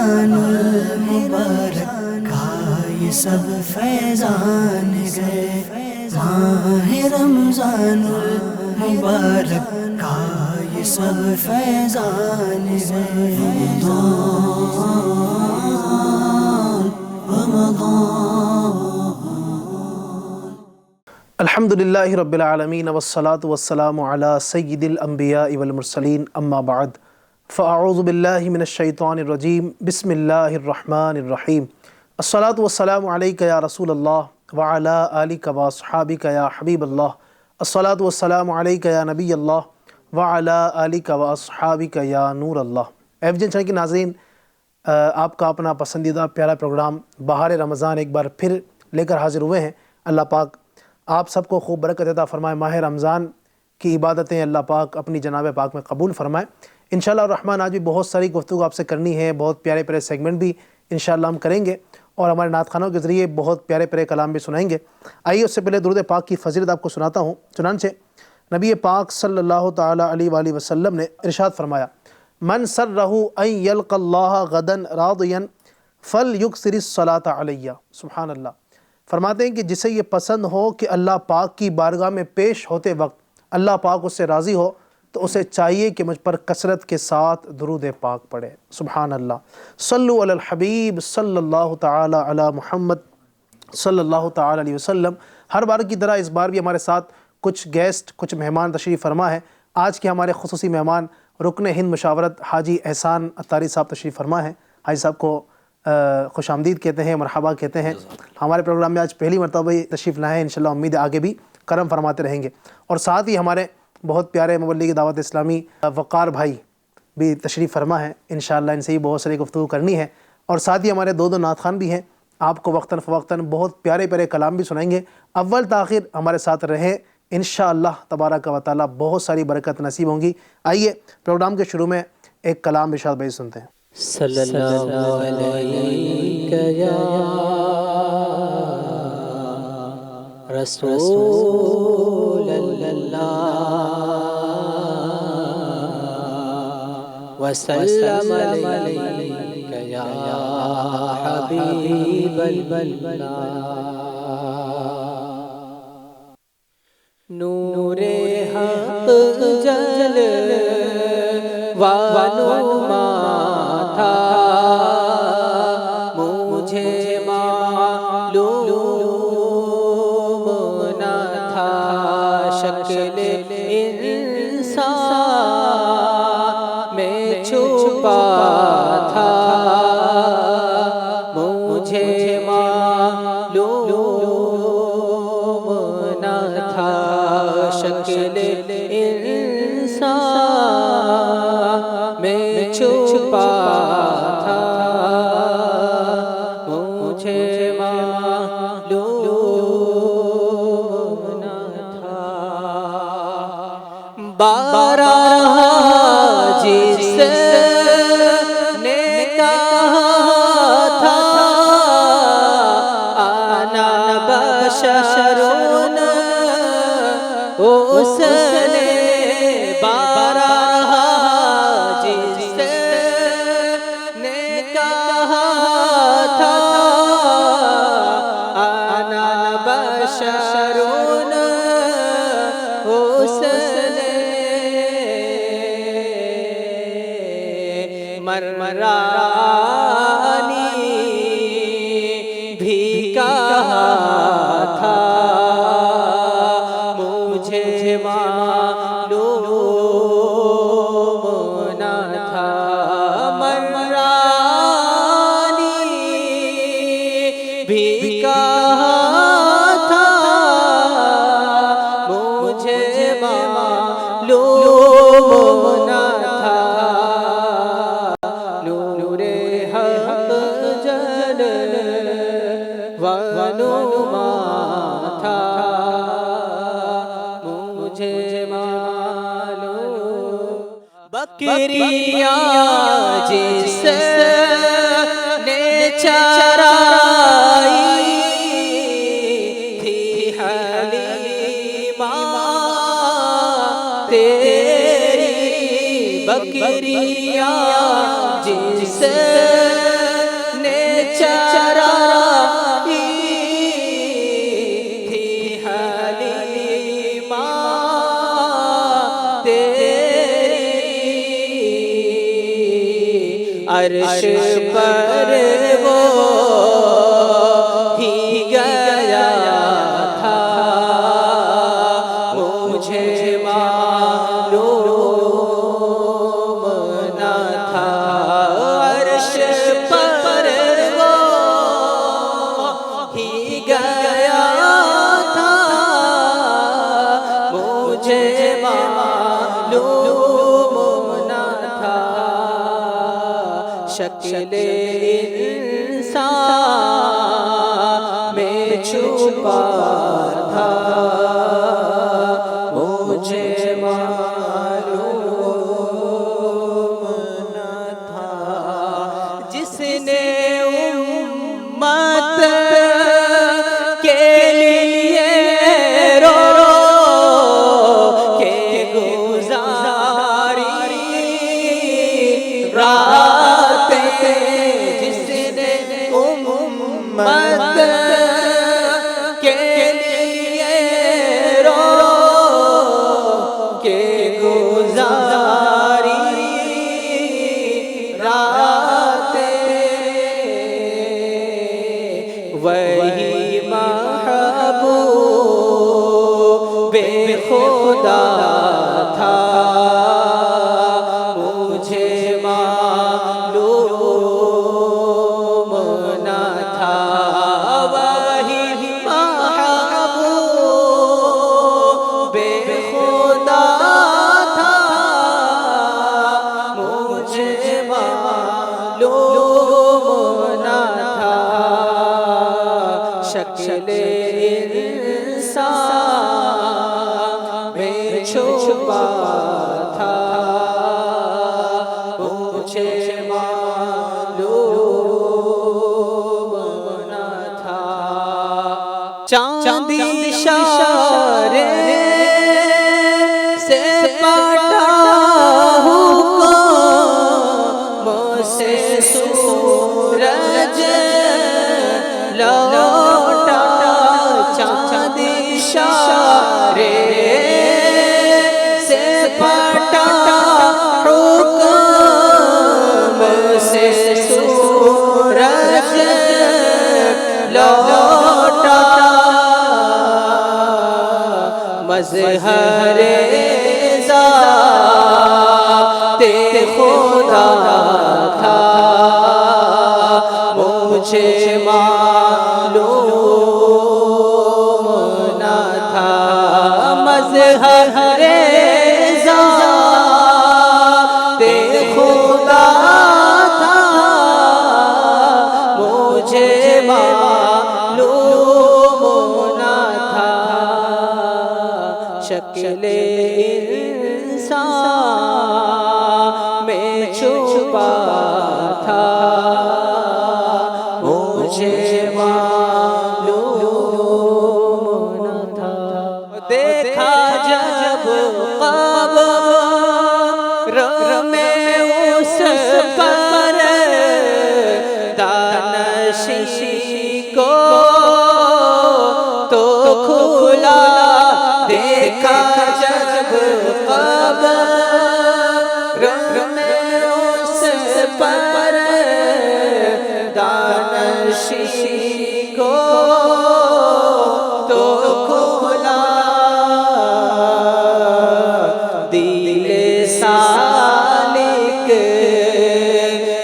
رمضان المبارک کا یہ سب فیضان گئے، ماہ رمضان المبارک کا یہ سب فیضان گئے۔ الحمدللہ رب العالمین والصلاة والسلام علی سید الانبیاء والمرسلین، اما بعد فاعوذ باللہ من الشیطان الرجیم، بسم اللہ الرحمن الرحیم۔ الصلاة والسلام علیک یا رسول اللہ وعلی آلک واصحابک یا حبیب اللہ، الصلاة والسلام علیک یا نبی اللہ وعلی آلک واصحابک یا نور اللہ۔ ایف چینل کے ناظرین، آپ کا اپنا پسندیدہ پیارا پروگرام بہار رمضان ایک بار پھر لے کر حاضر ہوئے ہیں۔ اللہ پاک آپ سب کو خوب برکت عطا فرمائے، ماہ رمضان کی عبادتیں اللہ پاک اپنی جناب پاک میں قبول فرمائے۔ انشاءاللہ الرحمن آج بھی بہت ساری گفتگو آپ سے کرنی ہے، بہت پیارے پیارے سیگمنٹ بھی انشاءاللہ ہم کریں گے اور ہمارے نعت خوانوں کے ذریعے بہت پیارے پیارے کلام بھی سنائیں گے۔ آئیے اس سے پہلے درود پاک کی فضیلت آپ کو سناتا ہوں۔ چنانچہ نبی پاک صلی اللہ تعالی علیہ وآلہ وسلم نے ارشاد فرمایا، من سرہ ان یلقى اللہ غدا راضیا فلیکثر الصلاۃ علیہ۔ سبحان اللہ۔ فرماتے ہیں کہ جسے یہ پسند ہو کہ اللہ پاک کی بارگاہ میں پیش ہوتے وقت اللہ پاک اس سے راضی ہو تو اسے چاہیے کہ مجھ پر کثرت کے ساتھ درود پاک پڑھے۔ سبحان اللہ۔ صلو علی الحبیب صلی اللہ تعالی علی محمد صلی اللہ تعالی علیہ وسلم۔ ہر بار کی طرح اس بار بھی ہمارے ساتھ کچھ گیسٹ، کچھ مہمان تشریف فرما ہے۔ آج کے ہمارے خصوصی مہمان رکن ہند مشاورت حاجی احسان عطاری صاحب تشریف فرما ہے۔ حاجی صاحب کو خوش آمدید کہتے ہیں، مرحبا کہتے ہیں۔ ہمارے پروگرام میں آج پہلی مرتبہ تشریف لائے ہیں، انشاءاللہ امید ہے آگے بھی کرم فرماتے رہیں گے۔ اور ساتھ ہی ہمارے بہت پیارے مبلغ دعوت اسلامی وقار بھائی بھی تشریف فرما ہے، انشاءاللہ ان سے ہی بہت ساری گفتگو کرنی ہے۔ اور ساتھ ہی ہمارے دو نعت خوان بھی ہیں، آپ کو وقتاً فوقتاً بہت پیارے پیارے کلام بھی سنائیں گے۔ اول تاخیر ہمارے ساتھ رہیں، انشاءاللہ تبارک و تعالی بہت ساری برکت نصیب ہوں گی۔ آئیے پروگرام کے شروع میں ایک کلام ارشاد بھائی سنتے ہیں۔ صلی اللہ علیہ یا رسول اللہ وسلم علیک یا حبیب اللہ۔ نور حق جل وانما تھا، مجھے معلوم نہ تھا، شکل انسان میں چھپا تھا، مجھے معلوم نہ تھا، شکل انسان میں چھپا تھا، مجھے معلوم نہ تھا۔ بارہ جس نے کہا تھا انا بشر، اس نے بارہ جس نے کہا تھا انا بشر، اس نے مرمرانی بھی کہا تھا، مجھے معلوم نہ تھا، مرمرانی بھی کہا تھا، مجھے معلوم نہ تھا، نور حق جل وانما تھا، مجھے معلوم۔ بکریاں جس نے چرائی تھی حلیمہ تیری، بکریاں جس چرائی تھی حلیمہ تیری، عرش پر وہ ہی گیا تھا، مجھے معلوم نہ تھا، عرش پر وہ ہی گیا تھا، مجھے معلوم نہ تھا، شکل انسان میں چھپا تھا، مجھے معلوم نہ تھا، جس نے امت کے لیے رو کے گزاری راتیں، جس نے امت کے لیے رو کے گزاری راتیں، وہی محبوب خدا تھا، مجھے معلوم نہ تھا، وہی محبوب خدا تھا، مجھے معلوم نہ تھا، شکل انسان میں چھپا تھا، مجھے معلوم نہ تھا، چاند اشارے سے پاٹا حکم سے سورج لوٹا، چاند اشارے سے پاٹا حکم سے سورج لوٹا، مظہر ذات خدا تھا، مجھے معلوم نہ تھا، مظہر ذات خدا تھا، مجھے معلوم نہ تھا، شکل انسان میں چھپا تھا، مجھے معلوم نہ تھا، دیکھا جب قبر میں اس پر دانشی کو تو کھلا، دیکھا جب قبر میں اس پر دانشی کو تو کھلا، دل سالک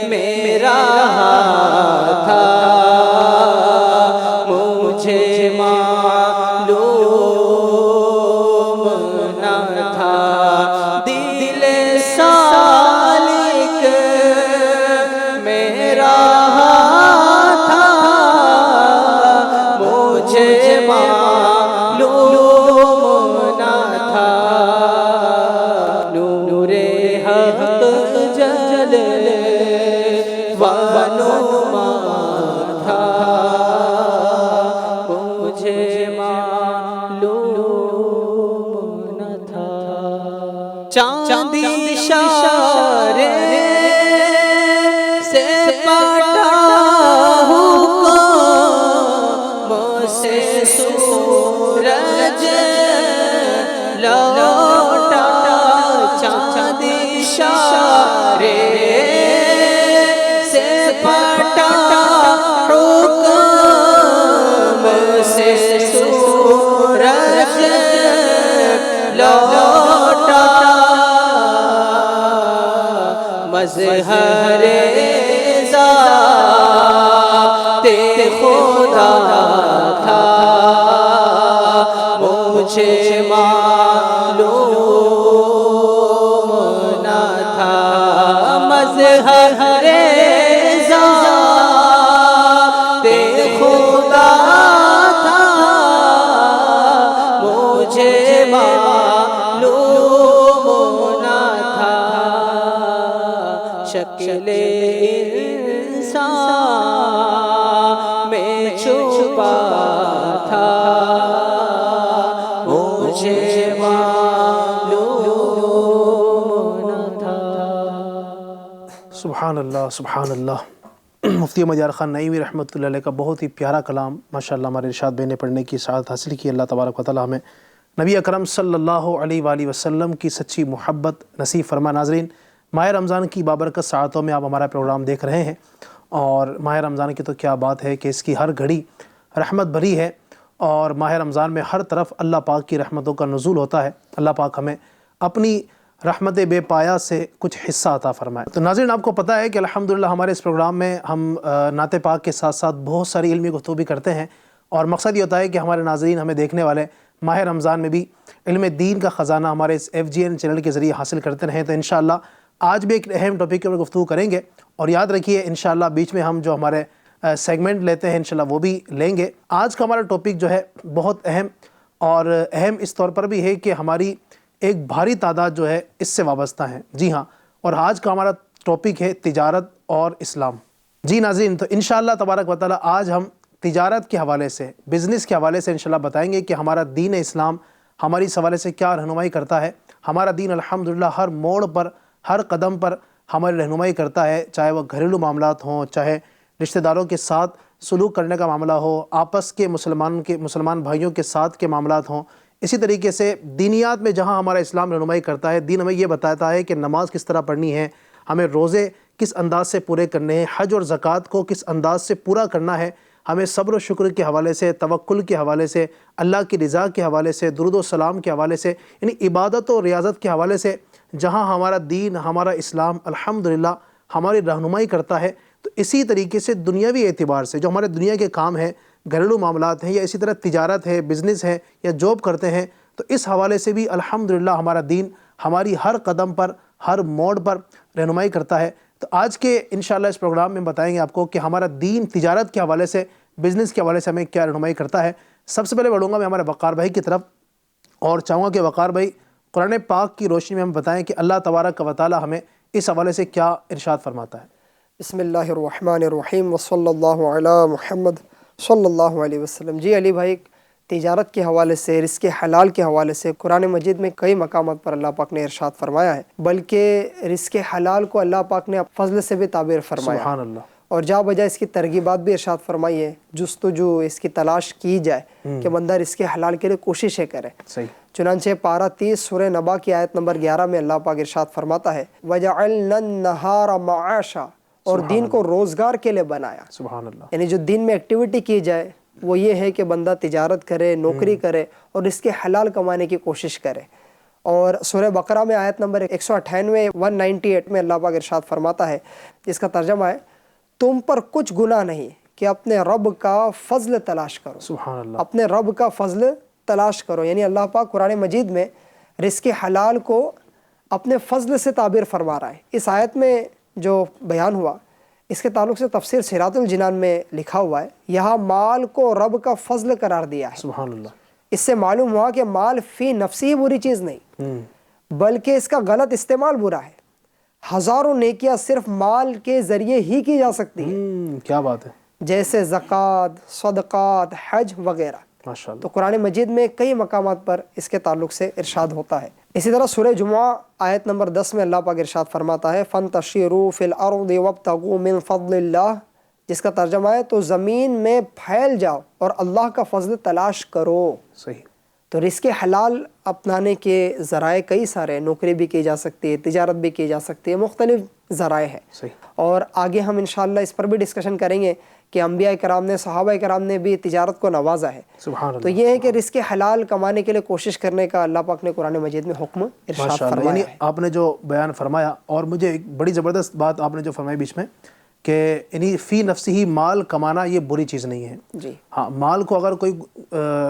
میرا تھا، مجھے معلوم نہ تھا، دل سالک میرا تھا، مجھے معلوم نہ تھا، نور حق جلوہ نما تھا، مجھے معلوم نہ تھا، چاند اشارے سے پاٹا ذات خدا تھا مجھے معلوم نہ تھا مظہر ذات خدا تھا مجھے معلوم نہ تھا شکل انسان میں چھپا تھا مجھے معلوم نہ تھا۔ سبحان اللہ سبحان اللہ۔ مفتی مجار خان نعیمی رحمۃ اللہ علیہ کا بہت ہی پیارا کلام ماشاءاللہ ہمارے ارشاد بھائی نے پڑھنے کی سعادت حاصل کی۔ اللہ تبارک و تعالی ہمیں نبی اکرم صلی اللہ علیہ وآلہ وسلم کی سچی محبت نصیب فرما۔ ناظرین، ماہ رمضان کی بابرکت ساعتوں میں آپ ہمارا پروگرام دیکھ رہے ہیں، اور ماہ رمضان کی تو کیا بات ہے کہ اس کی ہر گھڑی رحمت بھری ہے، اور ماہ رمضان میں ہر طرف اللہ پاک کی رحمتوں کا نزول ہوتا ہے۔ اللہ پاک ہمیں اپنی رحمت بے پایا سے کچھ حصہ عطا فرمائے۔ تو ناظرین، آپ کو پتہ ہے کہ الحمدللہ ہمارے اس پروگرام میں ہم نعت پاک کے ساتھ ساتھ بہت ساری علمی گفتگو بھی کرتے ہیں، اور مقصد یہ ہوتا ہے کہ ہمارے ناظرین، ہمیں دیکھنے والے ماہ رمضان میں بھی علم دین کا خزانہ ہمارے اس FGN چینل کے ذریعے حاصل کرتے رہیں۔ تو انشاءاللہ آج بھی ایک اہم ٹاپک کے اوپر گفتگو کریں گے، اور یاد رکھیے انشاءاللہ بیچ میں ہم جو ہمارے سیگمنٹ لیتے ہیں انشاءاللہ وہ بھی لیں گے۔ آج کا ہمارا ٹاپک جو ہے بہت اہم، اور اہم اس طور پر بھی ہے کہ ہماری ایک بھاری تعداد جو ہے اس سے وابستہ ہیں۔ جی ہاں، اور آج کا ہمارا ٹاپک ہے تجارت اور اسلام۔ جی ناظرین، تو انشاءاللہ تبارک و تعالی آج ہم تجارت کے حوالے سے، بزنس کے حوالے سے انشاءاللہ بتائیں گے کہ ہمارا دین اسلام ہماری اس حوالے سے کیا رہنمائی کرتا ہے۔ ہمارا دین الحمدللہ ہر موڑ پر، ہر قدم پر ہماری رہنمائی کرتا ہے، چاہے وہ گھریلو معاملات ہوں، چاہے رشتہ داروں کے ساتھ سلوک کرنے کا معاملہ ہو، آپس کے مسلمان بھائیوں کے ساتھ کے معاملات ہوں۔ اسی طریقے سے دینیات میں جہاں ہمارا اسلام رہنمائی کرتا ہے، دین ہمیں یہ بتاتا ہے کہ نماز کس طرح پڑھنی ہے، ہمیں روزے کس انداز سے پورے کرنے ہیں، حج اور زکوٰۃ کو کس انداز سے پورا کرنا ہے، ہمیں صبر و شکر کے حوالے سے، توکل کے حوالے سے، اللہ کی رضا کے حوالے سے، درود و سلام کے حوالے سے، یعنی عبادت و ریاضت کے حوالے سے جہاں ہمارا دین، ہمارا اسلام الحمدللہ ہماری رہنمائی کرتا ہے، تو اسی طریقے سے دنیاوی اعتبار سے جو ہمارے دنیا کے کام ہیں، گھریلو معاملات ہیں، یا اسی طرح تجارت ہے، بزنس ہے، یا جاب کرتے ہیں، تو اس حوالے سے بھی الحمدللہ ہمارا دین ہماری ہر قدم پر، ہر موڑ پر رہنمائی کرتا ہے۔ تو آج کے انشاءاللہ اس پروگرام میں بتائیں گے آپ کو کہ ہمارا دین تجارت کے حوالے سے، بزنس کے حوالے سے ہمیں کیا رہنمائی کرتا ہے۔ سب سے پہلے بڑھوں گا میں ہمارے وقار بھائی کی طرف، اور چاہوں گا کہ وقار بھائی قرآن پاک کی روشنی میں ہم بتائیں کہ اللہ تبارک و تعالی ہمیں اس حوالے سے کیا ارشاد فرماتا ہے۔ بسم اللہ الرحمن الرحیم وصلی اللہ علی محمد صلی اللہ علیہ وسلم۔ جی علی بھائی، تجارت کے حوالے سے، رزق حلال کے حوالے سے قرآن مجید میں کئی مقامات پر اللہ پاک نے ارشاد فرمایا ہے، بلکہ رزق حلال کو اللہ پاک نے فضل سے بھی تعبیر فرمایا، سبحان اللہ، اور جا بجا اس کی ترغیبات بھی ارشاد فرمائی ہے، جستجو اس کی تلاش کی جائے کہ بندہ رزق حلال کے لیے کوششیں کرے۔ صحیح۔ چنانچہ پارہ 30 سورہ نبا کی آیت نمبر 11 میں اللہ پاک ارشاد فرماتا ہے وَجَعَلْنَا النَّهَارَ مَعَاشًا، اور دین کو روزگار کے لیے بنایا۔ سبحان اللہ۔ یعنی جو دین میں ایکٹیویٹی کی جائے وہ یہ ہے کہ بندہ تجارت کرے، نوکری کرے، اور اس کے حلال کمانے کی کوشش کرے۔ اور سورہ بقرہ میں آیت نمبر 198 198 میں اللہ پاک ارشاد فرماتا ہے، جس کا ترجمہ ہے تم پر کچھ گناہ نہیں کہ اپنے رب کا فضل تلاش کرو۔ سبحان اللہ۔ اپنے رب کا فضل تلاش کرو، یعنی اللہ پاک قرآن مجید میں رزق حلال کو اپنے فضل سے تعبیر فرما رہا ہے۔ اس آیت میں جو بیان ہوا اس کے تعلق سے تفسیر صراط الجنان میں لکھا ہوا ہے، یہاں مال کو رب کا فضل قرار دیا ہے۔ سبحان اللہ۔ اس سے معلوم ہوا کہ مال فی نفسی بری چیز نہیں، بلکہ اس کا غلط استعمال برا ہے۔ ہزاروں نیکیاں صرف مال کے ذریعے ہی کی جا سکتی ہیں، کیا بات ہے، جیسے زکوٰۃ، صدقات، حج وغیرہ۔ ماشاءاللہ۔ تو قرآن مجید میں کئی مقامات پر اس کے تعلق سے ارشاد ہوتا ہے۔ اسی طرح سورہ جمعہ آیت نمبر 10 میں اللہ پاک ارشاد فرماتا ہے فَانْتَشِرُوا فِي الْأَرْضِ وَابْتَغُوا مِنْ فَضْلِ اللَّهِ، جس کا ترجمہ ہے تو زمین میں پھیل جاؤ اور اللہ کا فضل تلاش کرو۔ صحیح۔ تو رزق حلال اپنانے کے ذرائع کئی سارے، نوکری بھی کی جا سکتی ہے، تجارت بھی کی جا سکتی ہے، مختلف ذرائع ہیں۔ صحیح۔ اور آگے ہم انشاءاللہ اس پر بھی ڈسکشن کریں گے کہ انبیاء کرام نے، صحابہ کرام نے بھی تجارت کو نوازا ہے۔ سبحان اللہ۔ تو یہ ہے کہ رزق حلال کمانے کے لیے کوشش کرنے کا اللہ پاک نے قرآن مجید میں حکم ارشاد ماشاءاللہ، فرمایا یعنی ہے۔ آپ نے جو بیان فرمایا، اور مجھے ایک بڑی زبردست بات آپ نے جو فرمائی بیچ میں کہ یعنی فی نفسی ہی مال کمانا یہ بری چیز نہیں ہے۔ جی ہاں، مال کو اگر کوئی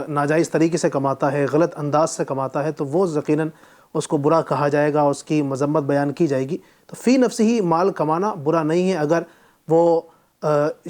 ناجائز طریقے سے کماتا ہے، غلط انداز سے کماتا ہے، تو وہ یقیناً اس کو برا کہا جائے گا، اس کی مذمت بیان کی جائے گی۔ تو فی نفسی ہی مال کمانا برا نہیں ہے اگر وہ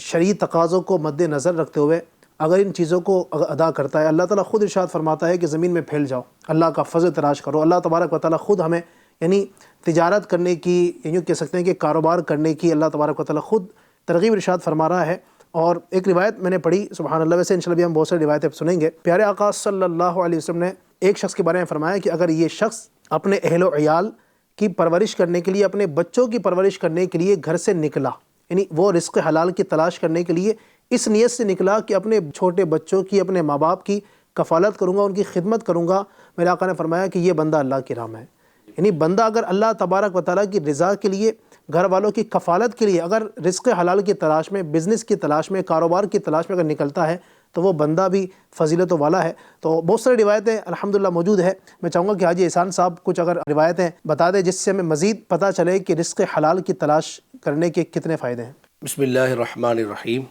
شرعی تقاضوں کو مد نظر رکھتے ہوئے اگر ان چیزوں کو ادا کرتا ہے۔ اللہ تعالیٰ خود ارشاد فرماتا ہے کہ زمین میں پھیل جاؤ، اللہ کا فضل تلاش کرو۔ اللہ تبارک و تعالیٰ خود ہمیں یعنی تجارت کرنے کی، یوں کہہ سکتے ہیں کہ کاروبار کرنے کی اللہ تبارک و تعالیٰ خود ترغیب ارشاد فرما رہا ہے۔ اور ایک روایت میں نے پڑھی، سبحان اللہ، ویسے انشاءاللہ بھی ہم بہت ساری روایتیں سنیں گے۔ پیارے آقا صلی اللہ علیہ وسلم نے ایک شخص کے بارے میں فرمایا کہ اگر یہ شخص اپنے اہل و عیال کی پرورش کرنے کے لیے، اپنے بچوں کی پرورش کرنے کے لیے گھر سے نکلا، یعنی وہ رزق حلال کی تلاش کرنے کے لیے اس نیت سے نکلا کہ اپنے چھوٹے بچوں کی، اپنے ماں باپ کی کفالت کروں گا، ان کی خدمت کروں گا، میرے آقا نے فرمایا کہ یہ بندہ اللہ کی راہ میں ہے۔ یعنی بندہ اگر اللہ تبارک و تعالیٰ کی رضا کے لیے، گھر والوں کی کفالت کے لیے اگر رزق حلال کی تلاش میں، بزنس کی تلاش میں، کاروبار کی تلاش میں اگر نکلتا ہے تو وہ بندہ بھی فضیلت والا ہے۔ تو بہت ساری روایتیں الحمدللہ موجود ہے۔ میں چاہوں گا کہ حاجی احسان صاحب کچھ اگر روایتیں بتا دیں جس سے ہمیں مزید پتہ چلے کہ رزق حلال کی تلاش کرنے کے کتنے فائدے ہیں۔ بسم اللہ الرحمن الرحیم،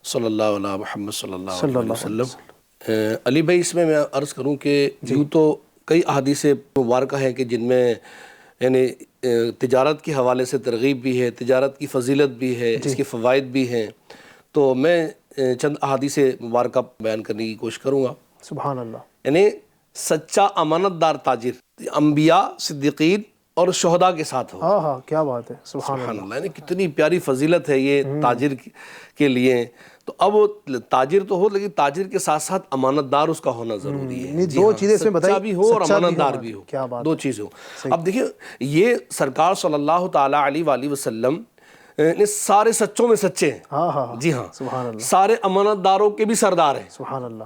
صلی اللہ علیہ محمد صلی اللہ علیہ وسلم۔ علی بھائی، اس میں عرض کروں کہ یوں تو کئی احادیث مبارکہ ہیں کہ جن میں یعنی تجارت کے حوالے سے ترغیب بھی ہے، تجارت کی فضیلت بھی ہے، اس کے فوائد بھی ہیں۔ تو میں چند احادیث مبارکہ بیان کرنے کی کوشش کروں گا۔ سبحان اللہ۔ یعنی سچا امانت دار تاجر انبیاء، صدیقین اور شہداء کے ساتھ ہو۔ ہاں ہاں، کیا بات ہے، سبحان اللہ۔ اللہ، یعنی کتنی پیاری فضیلت ہے یہ تاجر کے لیے۔ تو اب وہ تاجر تو ہو، لیکن تاجر کے ساتھ ساتھ امانت دار اس کا ہونا ضروری ہے۔ دو چیزیں اس میں بتائی، سچا بھی ہو اور سچا بھی امانت دار ہو، بھی ہو، کیا بات دو چیزیں ہوں۔ اب دیکھیں، یہ سرکار صلی اللہ تعالیٰ علیہ وآلہ وسلم نے سارے سچوں میں سچے ہیں۔ ہاں ہاں، جی ہاں، سبحان اللہ، سارے امانت داروں کے بھی سردار ہیں۔ سبحان اللہ۔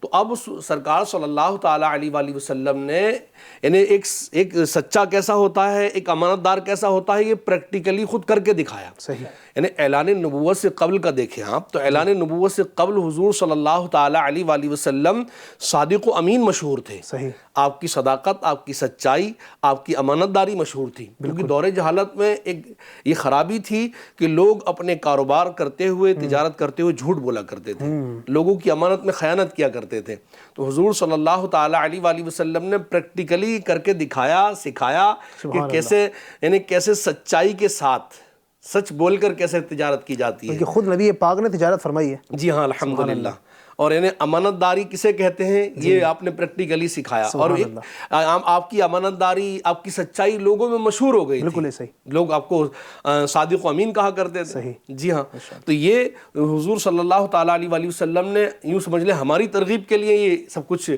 تو اب سرکار صلی اللہ تعالیٰ علیہ وآلہ وسلم نے یعنی ایک سچا کیسا ہوتا ہے، ایک امانت دار کیسا ہوتا ہے، یہ پریکٹیکلی خود کر کے دکھایا۔ صحیح۔ یعنی اعلان نبوت سے قبل کا دیکھیں آپ، تو اعلان نبوت سے قبل حضور صلی اللہ تعالیٰ علیہ وآلہ وسلم صادق و امین مشہور تھے۔ صحیح۔ آپ کی صداقت، آپ کی سچائی، آپ کی امانت داری مشہور تھی، کیونکہ دور جہالت میں ایک یہ خرابی تھی کہ لوگ اپنے کاروبار کرتے ہوئے، تجارت کرتے ہوئے جھوٹ بولا کرتے تھے، لوگوں کی امانت میں خیانت کیا کرتے تھے۔ تو حضور صلی اللہ تعالیٰ علیہ وآلہ وسلم نے پریکٹیکلی کر کے دکھایا، سکھایا کہ کیسے یعنی کیسے سچائی کے ساتھ سچ بول کر کیسے تجارت کی جاتی ہے۔ کہ خود نبی پاک نے تجارت فرمائی ہے۔ جی ہاں، الحمدللہ۔ اور یعنی امانت داری کسے کہتے ہیں، یہ آپ نے پریکٹیکلی سکھایا، اور آپ کی امانت داری، آپ کی سچائی لوگوں میں مشہور ہو گئی تھی۔ بالکل صحیح۔ لوگ آپ کو صادق و امین کہا کرتے تھے۔ صحیح۔ جی ہاں، تو یہ حضور صلی اللہ تعالیٰ علیہ وآلہ وسلم نے یوں سمجھ لیں ہماری ترغیب کے لیے یہ سب کچھ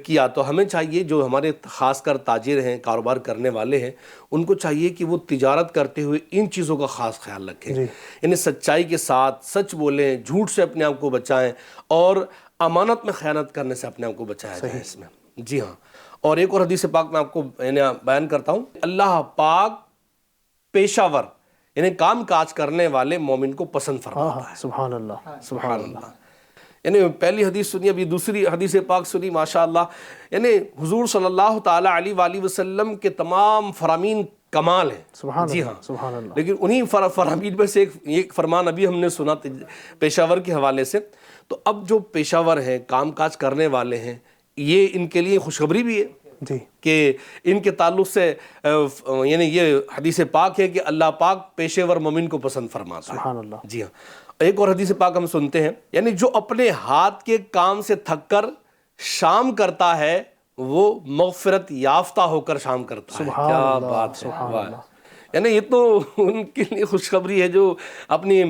کیا۔ تو ہمیں چاہیے، جو ہمارے خاص کر تاجر ہیں، کاروبار کرنے والے ہیں، ان کو چاہیے کہ وہ تجارت کرتے ہوئے ان چیزوں کا خاص خیال رکھیں، یعنی سچائی کے ساتھ سچ بولیں، جھوٹ سے اپنے آپ کو بچائیں، اور امانت میں خیانت کرنے سے اپنے آپ کو بچایا جائے اس میں۔ جی ہاں، اور ایک اور حدیث پاک میں آپ کو بیان کرتا ہوں۔ اللہ پاک پیشہ ور یعنی کام کاج کرنے والے مومن کو پسند فرماتا ہے۔ سبحان اللہ، سبحان اللہ۔ یعنی پہلی حدیث سنی، ابھی دوسری حدیث پاک سنی، ماشاءاللہ۔ یعنی حضور صلی اللہ تعالیٰ علیہ وآلہ وسلم کے تمام فرامین کمال ہیں۔ سبحان جی اللہ، ہاں، سبحان اللہ۔ لیکن انہی فرامین میں سے ایک فرمان ابھی ہم نے سنا پیشہ ور کے حوالے سے۔ تو اب جو پیشہ ور ہیں، کام کاج کرنے والے ہیں، یہ ان کے لیے خوشخبری بھی ہے جی، کہ ان کے تعلق سے یعنی یہ حدیث پاک ہے کہ اللہ پاک پیشے ور مومن کو پسند فرماتا ہے۔ سبحان اللہ۔ جی ہاں، ایک اور حدیث پاک ہم سنتے ہیں، یعنی جو اپنے ہاتھ کے کام سے تھک کر شام کرتا ہے وہ مغفرت یافتہ ہو کر شام کرتا ہے۔ کیا بات ہے، واہ! یعنی یہ تو ان کے لیے خوشخبری ہے جو اپنی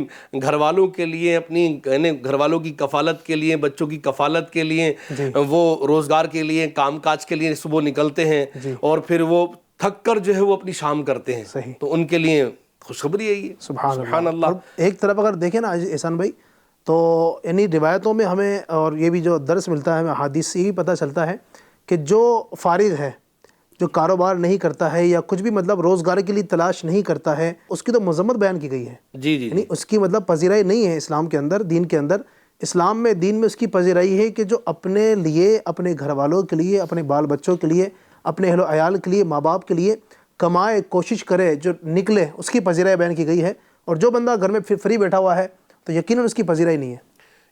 گھر والوں کے لیے، اپنی یعنی گھر والوں کی کفالت کے لیے، بچوں کی کفالت کے لیے، وہ روزگار کے لیے، کام کاج کے لیے صبح نکلتے ہیں اور پھر وہ تھک کر جو ہے وہ اپنی شام کرتے ہیں، تو ان کے لیے خوشخبری ہے یہ۔ سبحان اللہ۔ ایک طرف اگر دیکھیں نا احسان بھائی، تو یعنی روایتوں میں ہمیں، اور یہ بھی جو درس ملتا ہے ہمیں، حدیث سے ہی پتہ چلتا ہے کہ جو فارغ ہے، جو کاروبار نہیں کرتا ہے یا کچھ بھی مطلب روزگار کے لیے تلاش نہیں کرتا ہے، اس کی تو مذمت بیان کی گئی ہے. جی جی یعنی اس کی مطلب پذیرائی نہیں ہے اسلام کے اندر، دین کے اندر. اسلام میں، دین میں اس کی پذیرائی ہے کہ جو اپنے لیے، اپنے گھر والوں کے لیے، اپنے بال بچوں کے لیے، اپنے اہل و عیال کے لیے، ماں باپ کے لیے کمائے، کوشش کرے، جو نکلے، اس کی پذیرائی بیان کی گئی ہے. اور جو بندہ گھر میں فری بیٹھا ہوا ہے تو یقیناً اس کی پذیرائی نہیں ہے.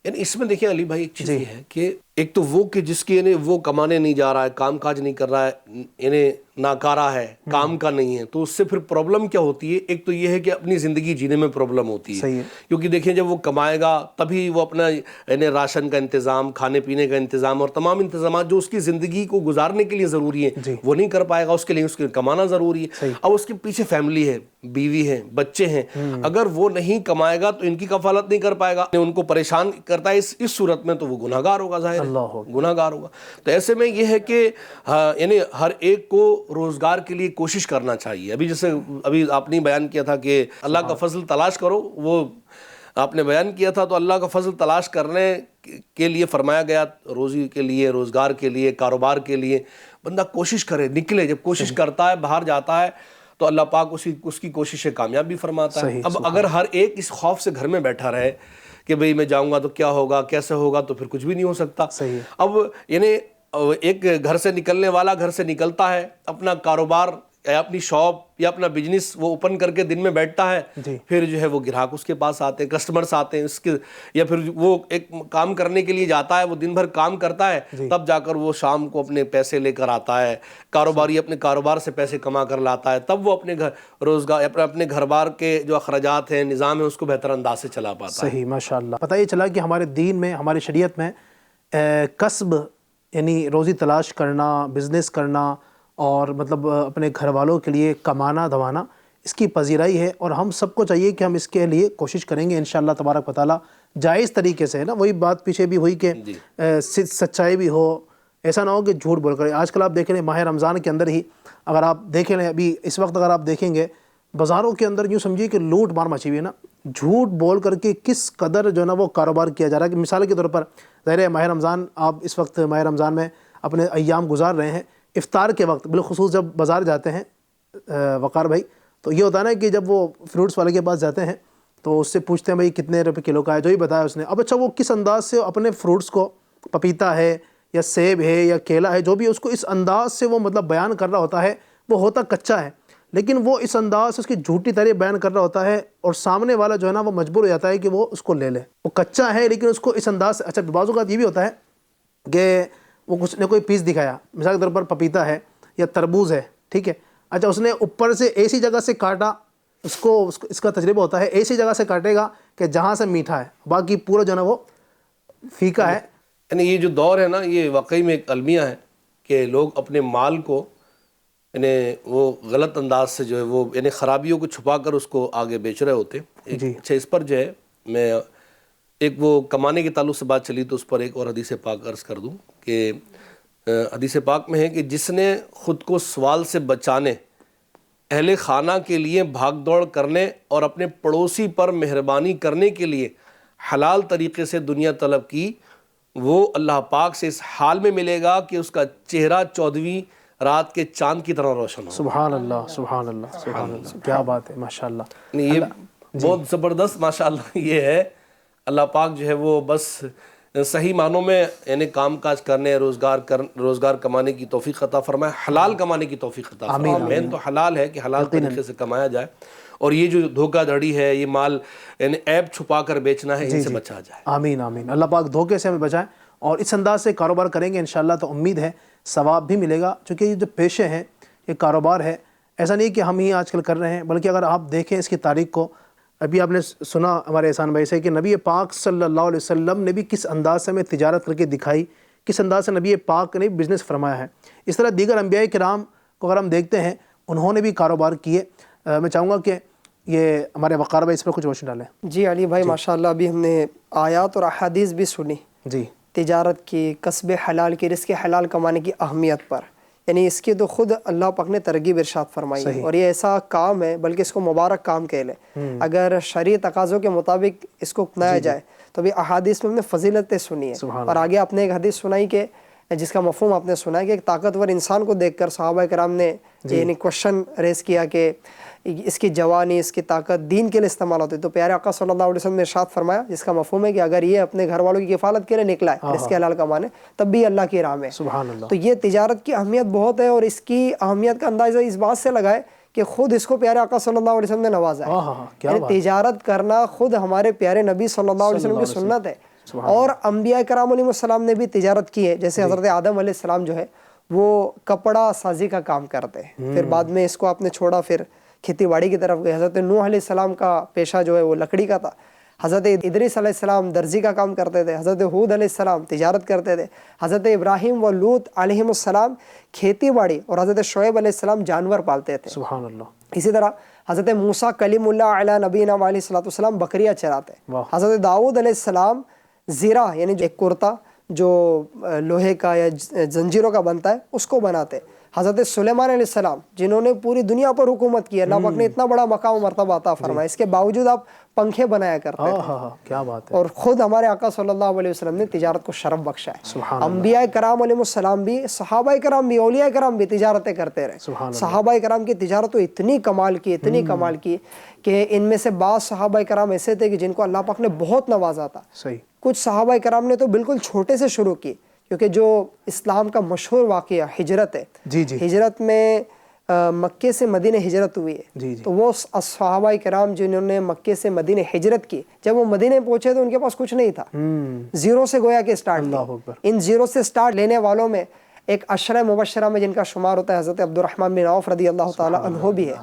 یعنی اس میں دیکھیں علی بھائی ایک چیز یہ ہے کہ ایک تو وہ کہ جس کی یعنی وہ کمانے نہیں جا رہا ہے، کام کاج نہیں کر رہا ہے، یعنی ناکارہ ہے، کام کا نہیں ہے، تو اس سے پھر پرابلم کیا ہوتی ہے؟ ایک تو یہ ہے کہ اپنی زندگی جینے میں پرابلم ہوتی ہے. صحیح ہے. کیونکہ دیکھیں جب وہ کمائے گا تبھی وہ اپنا یعنی راشن کا انتظام، کھانے پینے کا انتظام اور تمام انتظامات جو اس کی زندگی کو گزارنے کے لیے ضروری ہیں وہ نہیں کر پائے گا. اس کے لیے اس کے کمانا ضروری ہے. اب اس کے پیچھے فیملی ہے، بیوی ہے، بچے ہیں، اگر وہ نہیں کمائے گا تو ان کی کفالت نہیں کر پائے گا، ان کو پریشان کرتا ہے. اس صورت میں تو وہ گناہ گار ہوگا، ظاہر ہے گناہ گار ہوگا. تو ایسے میں یہ ہے کہ یعنی ہر ایک کو روزگار کے لیے کوشش کرنا چاہیے. ابھی جیسے ابھی آپ نے بیان کیا تھا کہ اللہ کا فضل تلاش کرو، وہ آپ نے بیان کیا تھا. تو اللہ کا فضل تلاش کرنے کے لیے فرمایا گیا، روزی کے لیے، روزگار کے لیے، کاروبار کے لیے بندہ کوشش کرے، نکلے. جب کوشش کرتا ہے، باہر جاتا ہے تو اللہ پاک اس کی کوششیں کامیاب بھی فرماتا ہے. اب اگر ہر ایک اس خوف سے گھر میں بیٹھا رہے کہ بھئی میں جاؤں گا تو کیا ہوگا، کیسے ہوگا، تو پھر کچھ بھی نہیں ہو سکتا. اب یعنی ایک گھر سے نکلنے والا گھر سے نکلتا ہے، اپنا کاروبار یا اپنی شاپ یا اپنا بزنس وہ اوپن کر کے دن میں بیٹھتا ہے، پھر جو ہے وہ گراہک اس کے پاس آتے ہیں، کسٹمرز آتے ہیں اس کے، یا پھر وہ ایک کام کرنے کے لیے جاتا ہے، وہ دن بھر کام کرتا ہے، تب جا کر وہ شام کو اپنے پیسے لے کر آتا ہے. کاروباری اپنے کاروبار سے پیسے کما کر لاتا ہے، تب وہ اپنے روزگار اپنے گھر بار کے جو اخراجات ہیں، نظام ہے، اس کو بہتر انداز سے چلا پاتا ہے. صحیح، ماشاءاللہ. پتہ یہ چلا کہ ہمارے دین میں، ہماری شریعت میں کسب یعنی روزی تلاش کرنا، بزنس کرنا اور مطلب اپنے گھر والوں کے لیے کمانا دھمانا، اس کی پذیرائی ہے. اور ہم سب کو چاہیے کہ ہم اس کے لیے کوشش کریں گے انشاءاللہ تبارک و تعالیٰ جائز طریقے سے. ہے نا، وہی بات پیچھے بھی ہوئی کہ سچائی بھی ہو، ایسا نہ ہو کہ جھوٹ بول کر. آج کل آپ دیکھ لیں ماہ رمضان کے اندر ہی اگر آپ دیکھیں، ابھی اس وقت اگر آپ دیکھیں گے بازاروں کے اندر یوں سمجھیے کہ لوٹ مار مچی ہوئی ہے نا. جھوٹ بول کر کے کس قدر جو ہے نا وہ کاروبار کیا جا رہا ہے. کہ مثال کے طور پر ظاہر ہے ماہ رمضان، آپ اس وقت ماہ رمضان میں اپنے ایام گزار رہے ہیں، افطار کے وقت بالخصوص جب بازار جاتے ہیں وقار بھائی، تو یہ ہوتا ہے نا کہ جب وہ فروٹس والے کے پاس جاتے ہیں تو اس سے پوچھتے ہیں بھائی کتنے روپے کلو کا ہے، جو ہی بتایا اس نے. اب اچھا وہ کس انداز سے اپنے فروٹس کو، پپیتا ہے یا سیب ہے یا کیلا ہے، جو بھی اس کو اس انداز سے وہ مطلب بیان کر رہا ہوتا ہے، وہ ہوتا کچا ہے، لیکن وہ اس انداز سے اس کی جھوٹی تعریف بیان کر رہا ہوتا ہے، اور سامنے والا جو ہے نا وہ مجبور ہو جاتا ہے کہ وہ اس کو لے لے. وہ کچا ہے لیکن اس کو اس انداز سے. اچھا بعض اوقات یہ بھی ہوتا ہے کہ وہ کچھ نے کوئی پیس دکھایا، مثال کے طور پر پپیتا ہے یا تربوز ہے، ٹھیک ہے، اچھا اس نے اوپر سے ایسی جگہ سے کاٹا، اس کا تجربہ ہوتا ہے ایسی جگہ سے کاٹے گا کہ جہاں سے میٹھا ہے، باقی پورا جو ہے نا وہ پھیکا ہے. یعنی یہ جو دور ہے نا، یہ واقعی میں ایک المیہ ہے کہ لوگ اپنے مال کو یعنی وہ غلط انداز سے جو ہے وہ یعنی خرابیوں کو چھپا کر اس کو آگے بیچ رہے ہوتے ہیں. اچھا اس پر جو ہے میں ایک وہ کمانے کے تعلق سے بات چلی تو اس پر ایک اور حدیث پاک عرض کر دوں کہ حدیث پاک میں ہے کہ جس نے خود کو سوال سے بچانے، اہل خانہ کے لیے بھاگ دوڑ کرنے اور اپنے پڑوسی پر مہربانی کرنے کے لیے حلال طریقے سے دنیا طلب کی، وہ اللہ پاک سے اس حال میں ملے گا کہ اس کا چہرہ 14ویں رات کے چاند کی طرح روشن ہو. سبحان اللہ، سبحان اللہ، سبحان اللہ، کیا بات ہے، ماشاءاللہ. یہ بہت زبردست ماشاءاللہ یہ ہے. اللہ پاک جو ہے وہ بس صحیح معنوں میں یعنی کام کاج کرنے، روزگار کمانے کی توفیق عطا فرمائے، حلال کمانے کی توفیق عطا فرمائے. مین تو حلال ہے کہ حلال طریقے سے کمایا جائے، اور یہ جو دھوکہ دھڑی ہے، یہ مال یعنی عیب چھپا کر بیچنا ہے، ان سے بچا جائے. آمین آمین. اللہ پاک دھوکے سے ہمیں بچائیں، اور اس انداز سے کاروبار کریں گے انشاءاللہ تو امید ہے ثواب بھی ملے گا. چونکہ یہ جو پیشے ہیں، یہ کاروبار ہے، ایسا نہیں کہ ہم ہی آج کل کر رہے ہیں، بلکہ اگر آپ دیکھیں اس کی تاریخ کو، ابھی آپ نے سنا ہمارے احسان بھائی سے کہ نبی پاک صلی اللہ علیہ وسلم نے بھی کس انداز سے ہمیں تجارت کر کے دکھائی، کس انداز سے نبی پاک نے بزنس فرمایا ہے. اس طرح دیگر انبیاء کرام کو اگر ہم دیکھتے ہیں، انہوں نے بھی کاروبار کیے. میں چاہوں گا کہ یہ ہمارے وقار بھائی اس پر کچھ روشنی ڈالیں. جی علی بھائی، ماشاءاللہ ابھی ہم نے آیات اور احادیث بھی سنی جی تجارت کی، قصب حلال کی، رزق حلال کمانے کی اہمیت پر. یعنی اس کی تو خود اللہ پاک نے ترغیب ارشاد فرمائی ہے، اور یہ ایسا کام ہے، بلکہ اس کو مبارک کام کہہ لیں اگر شرعی تقاضوں کے مطابق اس کو اپنایا جائے. تو ابھی احادیث میں ہم نے فضیلتیں سنی ہیں، اور آگے آپ نے ایک حدیث سنائی کہ جس کا مفہوم آپ نے سنا ہے کہ ایک طاقتور انسان کو دیکھ کر صحابہ کرام نے یعنی کوشچن ریز کیا کہ اس کی جوانی، اس کی طاقت دین کے لیے استعمال ہوتی ہے، تو پیارے آقا صلی اللہ علیہ وسلم نے ارشاد فرمایا جس کا مفہوم ہے کہ اگر یہ اپنے گھر والوں کی کفالت کے لیے نکلا ہے اس کے حلال کمانے، تب بھی اللہ کی راہ میں۔ سبحان اللہ۔ تو یہ تجارت کی اہمیت بہت ہے، اور اس کی اہمیت کا اندازہ اس بات سے لگائے کہ خود اس کو پیارے آقا صلی اللہ علیہ وسلم نے نوازا ہے، یعنی تجارت کرنا خود ہمارے پیارے نبی صلی اللہ علیہ وسلم کی سنت ہے، اور انبیاء کرام علیہ السلام نے بھی تجارت کی ہے، جیسے حضرت آدم علیہ السلام جو ہے وہ کپڑا سازی کا کام کرتے ہیں، پھر بعد میں اس کو آپ نے چھوڑا، پھر کھیتی باڑی کی طرف گئے۔ حضرت نوح علیہ السلام کا پیشہ جو ہے وہ لکڑی کا تھا، حضرت ادریس علیہ السلام درزی کا کام کرتے تھے، حضرت ہود علیہ السلام تجارت کرتے تھے، حضرت ابراہیم و لوط علیہ السلام کھیتی باڑی، اور حضرت شعیب علیہ السلام جانور پالتے تھے۔ سبحان اللہ۔ اسی طرح حضرت موسیٰ کلیم اللہ علیہ نبینا علیہ الصلوۃ والسلام بکریاں چراتے، حضرت داؤد علیہ السلام زیرہ یعنی ایک کرتا جو لوہے کا یا زنجیروں کا بنتا ہے اس کو بناتے، حضرت سلیمان علیہ السلام جنہوں نے پوری دنیا پر حکومت کی، اللہ پاک نے اتنا بڑا مقام و مرتبہ عطا فرمایا، اس کے باوجود آپ پنکھے بنایا کرتے تھے، کیا بات ہے۔ اور خود ہمارے آقا صلی اللہ علیہ وسلم نے تجارت کو شرف بخشا ہے۔ انبیاء کرام علیہ السلام بھی، صحابہ کرام بھی، اولیاء کرام بھی تجارتیں کرتے رہے۔ صحابہ کرام کی تجارت تو اتنی کمال کی کہ ان میں سے بعض صحابہ کرام ایسے تھے کہ جن کو اللہ پاک نے بہت نوازا تھا۔ کچھ صحابہ کرام نے تو بالکل چھوٹے سے شروع کی، کیونکہ جو اسلام کا مشہور واقعہ ہجرت ہے، ہجرت میں مکے سے مدینہ ہجرت ہوئی ہے، تو وہ صحابہ کرام جنہوں نے مکے سے مدینہ ہجرت کی، جب وہ مدینہ پہنچے تو ان کے پاس کچھ نہیں تھا، زیرو سے گویا کہ سٹارٹ کی۔ ان زیرو سے سٹارٹ لینے والوں میں ایک عشرہ مبشرہ میں جن کا شمار ہوتا ہے حضرت عبد الرحمن بن عوف رضی اللہ تعالی عنہ بھی ہے۔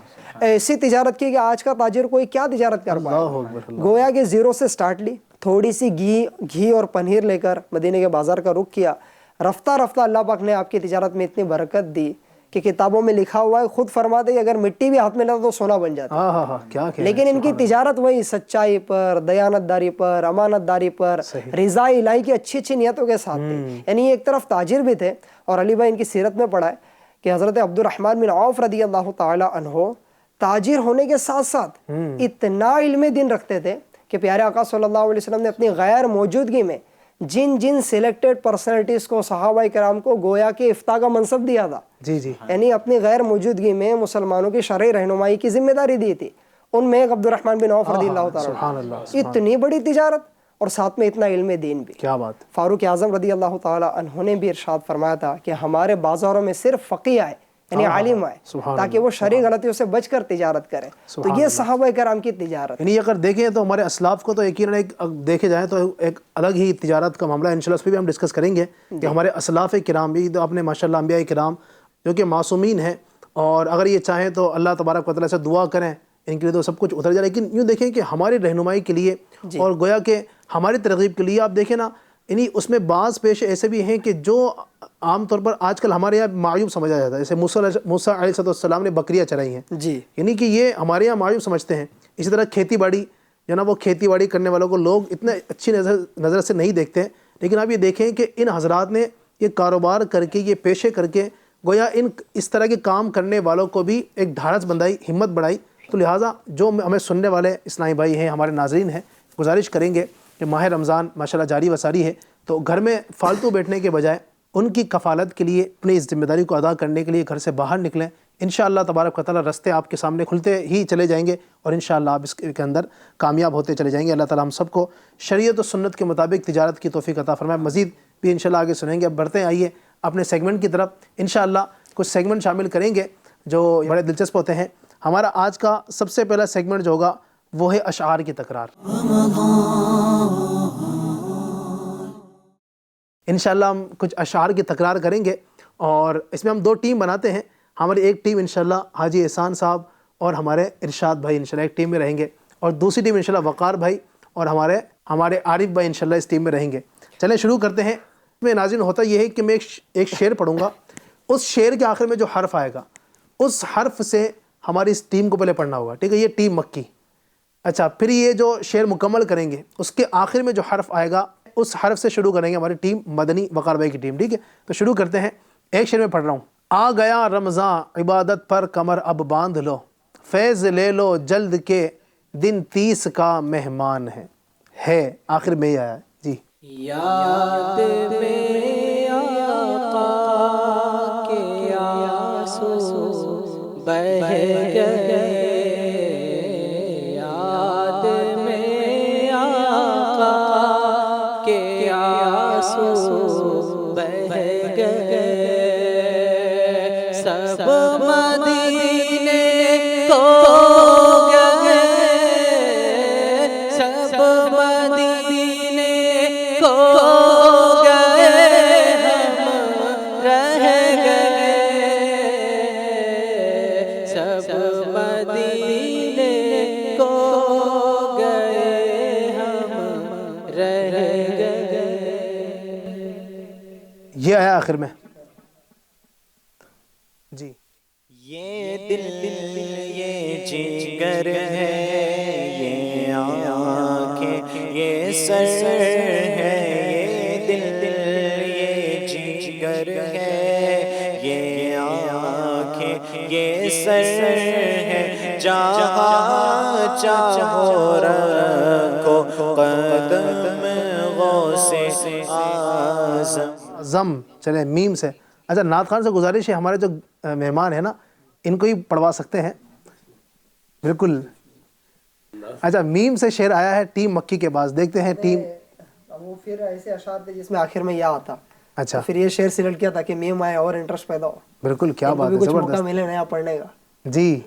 ایسی تجارت کی کہ آج کا تاجر کوئی کیا تجارت کر پائے، گویا کہ زیرو سے سٹارٹ لی، تھوڑی سی گھی اور پنیر لے کر مدینے کے بازار کا رخ کیا، رفتہ رفتہ اللہ پاک نے آپ کی تجارت میں اتنی برکت دی کہ کتابوں میں لکھا ہوا ہے، خود فرماتے کہ اگر مٹی بھی ہاتھ میں لیتا تو سونا بن جاتا۔ لیکن ان کی تجارت وہی سچائی پر، دیانت داری پر، امانت داری پر، رضا الہی کی اچھی نیتوں کے ساتھ تھی، یعنی ایک طرف تاجر بھی تھے۔ اور علی بھائی ان کی سیرت میں پڑھا ہے کہ حضرت عبد الرحمن بن عوف رضی اللہ تعالی عنہ تاجر ہونے کے ساتھ ساتھ اتنا علم دین رکھتے تھے کہ پیارے آقا صلی اللہ علیہ وسلم نے اپنی غیر موجودگی میں جن سلیکٹڈ پرسنالٹیز کو، صحابہ کرام کو گویا کہ افتاء کا منصب دیا تھا، یعنی اپنی غیر موجودگی میں مسلمانوں کی شرعی رہنمائی کی ذمہ داری دی تھی، ان میں ایک عبد الرحمن بن عوف رضی اللہ تعالیٰ، اتنی بڑی تجارت اور ساتھ میں اتنا علم دین بھی۔ کیا بات۔ فاروق اعظم رضی اللہ تعالیٰ عنہ نے بھی ارشاد فرمایا تھا کہ ہمارے بازاروں میں صرف فقیہ آئے، یعنی عالم آئے، تاکہ وہ شرعی غلطیوں سے بچ کر تجارت کرے۔ تو یہ صحابہ کرام کی تجارت، یعنی اگر دیکھیں تو ہمارے اسلاف کو تو یقیناً دیکھے جائیں تو ایک الگ ہی تجارت کا معاملہ ہے، انشاءاللہ اس پہ بھی ہم ڈسکس کریں گے کہ ہمارے اسلاف کرام بھی تو اپنے ماشاءاللہ انبیاء کرام جو کہ معصومین ہیں، اور اگر یہ چاہیں تو اللہ تبارک و تعالیٰ سے دعا کریں ان کے لیے تو سب کچھ اتر جائے، لیکن یوں دیکھیں کہ ہماری رہنمائی کے لیے اور گویا کہ ہماری ترغیب کے لیے آپ دیکھیں نا، یعنی اس میں بعض پیشے ایسے بھی ہیں کہ جو عام طور پر آج کل ہمارے یہاں معیوب سمجھا جاتا ہے، جیسے موسیٰ علیہ السلام نے بکریاں چرائی ہیں، یعنی کہ یہ ہمارے یہاں معیوب سمجھتے ہیں۔ اسی طرح کھیتی باڑی جو نا، وہ کھیتی باڑی کرنے والوں کو لوگ اتنے اچھی نظر سے نہیں دیکھتے ہیں، لیکن آپ یہ دیکھیں کہ ان حضرات نے یہ کاروبار کر کے، یہ پیشے کر کے گویا اس طرح کے کام کرنے والوں کو بھی ایک ڈھارس بندائی، ہمت بڑھائی۔ تو لہٰذا جو ہمیں سننے والے اسلامی بھائی ہیں، ہمارے ناظرین ہیں، گزارش کریں گے کہ ماہ رمضان ماشاءاللہ جاری وساری ہے، تو گھر میں فالتو بیٹھنے کے بجائے ان کی کفالت کے لیے، اپنی اس ذمہ داری کو ادا کرنے کے لیے گھر سے باہر نکلیں۔ انشاءاللہ تبارک و تعالیٰ رستے آپ کے سامنے کھلتے ہی چلے جائیں گے، اور انشاءاللہ آپ اس کے اندر کامیاب ہوتے چلے جائیں گے۔ اللہ تعالیٰ ہم سب کو شریعت و سنت کے مطابق تجارت کی توفیق عطا فرمائے۔ مزید بھی انشاءاللہ آگے سنیں گے۔ اب بڑھتے ہیں، آئیے اپنے سیگمنٹ کی طرف۔ انشاءاللہ کچھ سیگمنٹ شامل کریں گے جو بڑے دلچسپ ہوتے ہیں۔ ہمارا آج کا سب سے پہلا سیگمنٹ جو ہوگا وہ ہے اشعار کی تکرار۔ انشاءاللہ ہم کچھ اشعار کی تکرار کریں گے، اور اس میں ہم دو ٹیم بناتے ہیں۔ ہماری ایک ٹیم انشاءاللہ حاجی احسان صاحب اور ہمارے ارشاد بھائی انشاءاللہ ایک ٹیم میں رہیں گے، اور دوسری ٹیم انشاءاللہ وقار بھائی اور ہمارے عارف بھائی انشاءاللہ اس ٹیم میں رہیں گے۔ چلیں شروع کرتے ہیں۔ میں ناظرین ہوتا یہ ہے کہ میں ایک شعر پڑھوں گا، اس شعر کے آخر میں جو حرف آئے گا اس حرف سے ہماری اس ٹیم کو پہلے پڑھنا ہوگا، ٹھیک ہے؟ یہ ٹیم مکی۔ اچھا، پھر یہ جو شعر مکمل کریں گے اس کے آخر میں جو حرف آئے گا اس حرف سے شروع کریں گے ہماری ٹیم مدنی وقار بھائی کی ٹیم، ٹھیک ہے؟ تو شروع کرتے ہیں۔ ایک شعر میں پڑھ رہا ہوں۔ آ گیا رمضان عبادت پر کمر اب باندھ لو، فیض لے لو جلد کے دن 30 کا مہمان ہے آخر میں یہ آیا ہے جی۔ یاد میں آقا کے آنسو بہ گئے، یاد میں آقا کے آنسو بہ گئے، سب مدینے کو گئے، سب مدینے کو گئے، ہم رہ گئے، سب مدینے کو گئے، ہم رہ گئے۔ یہ آیا آخر میں جی، یہ دل یہ جگر ہے، یہ آنکھیں یہ سر ہے، یہ دل یہ جگر ہے، یہ آنکھیں یہ سر ہے، جہاں چاہو رکھو قدم غوث اعظم۔ زم چلے میم سے۔ اچھا نعت خان سے گزارش ہے، ہمارے جو مہمان ہیں نا ان کو ہی پڑھوا سکتے ہیں بالکل۔ اچھا میم سے شعر آیا ہے ٹیم مکی کے پاس، دیکھتے ہیں ٹیم۔ وہ پھر ایسے اشعار تھے جس میں آخر میں یا آتا، اچھا پھر یہ شعر سلیکٹ کیا تاکہ میم آئے اور انٹرسٹ پیدا ہو، بالکل، کیا بات ہے، کچھ موقع زبردست ملے نیا پڑھنے کا۔ جی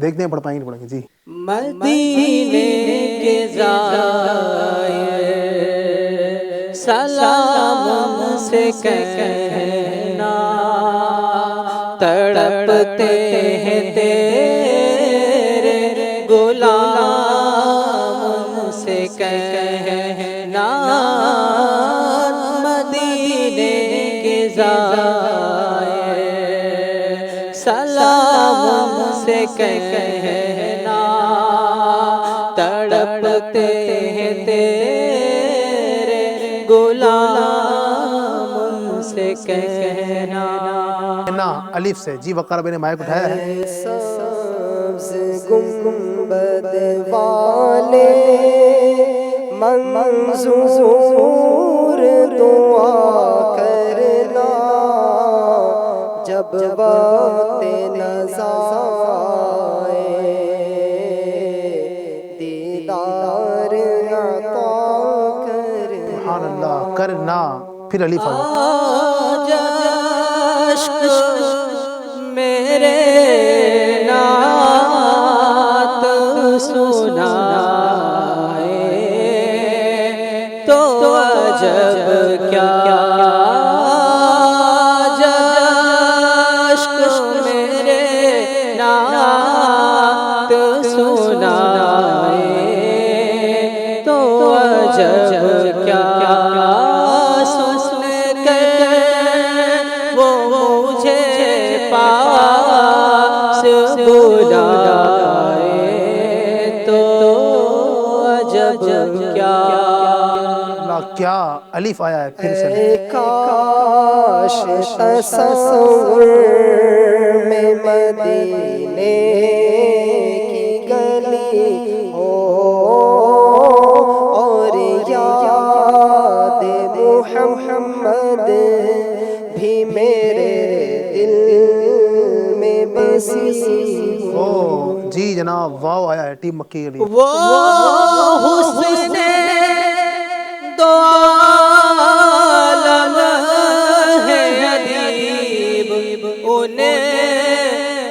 دیکھتے ہیں پڑھ پائیں گے پڑھیں گے جی۔ مدینے کے زائر سلام سے کہنا، تڑپتے ہیں تیرے غلام سے کہنا، مدینے کے زائر سلام سے کہنا، تڑپتے ہیں تیرے غلام سے کہنا۔ نا الف سے جی، وقار نے مائک اٹھایا ہے۔ سبز گنبد والے منظور دعا کرنا، جب وقت نزائے دیدار عطا کرنا۔ سبحان اللہ، کرنا پھر الف آ جائے۔ میرے نعت سنائے تو عجب کیا، جشک میرے نعت سنائے تو عجب کیا، سن کر وہ مجھے پاس بلائے تو عجب کیا۔ کیا الف آیا ہے پھر سے۔ کاش تصور میں مدینے کی گلی ہو، اور یاد محمد بھی میرے دل میں بسی ہو۔ او جی جناب، واو آیا ہے ٹیم مکی کے لیے۔ وہ حسن دو عالم ہے ادیب، ان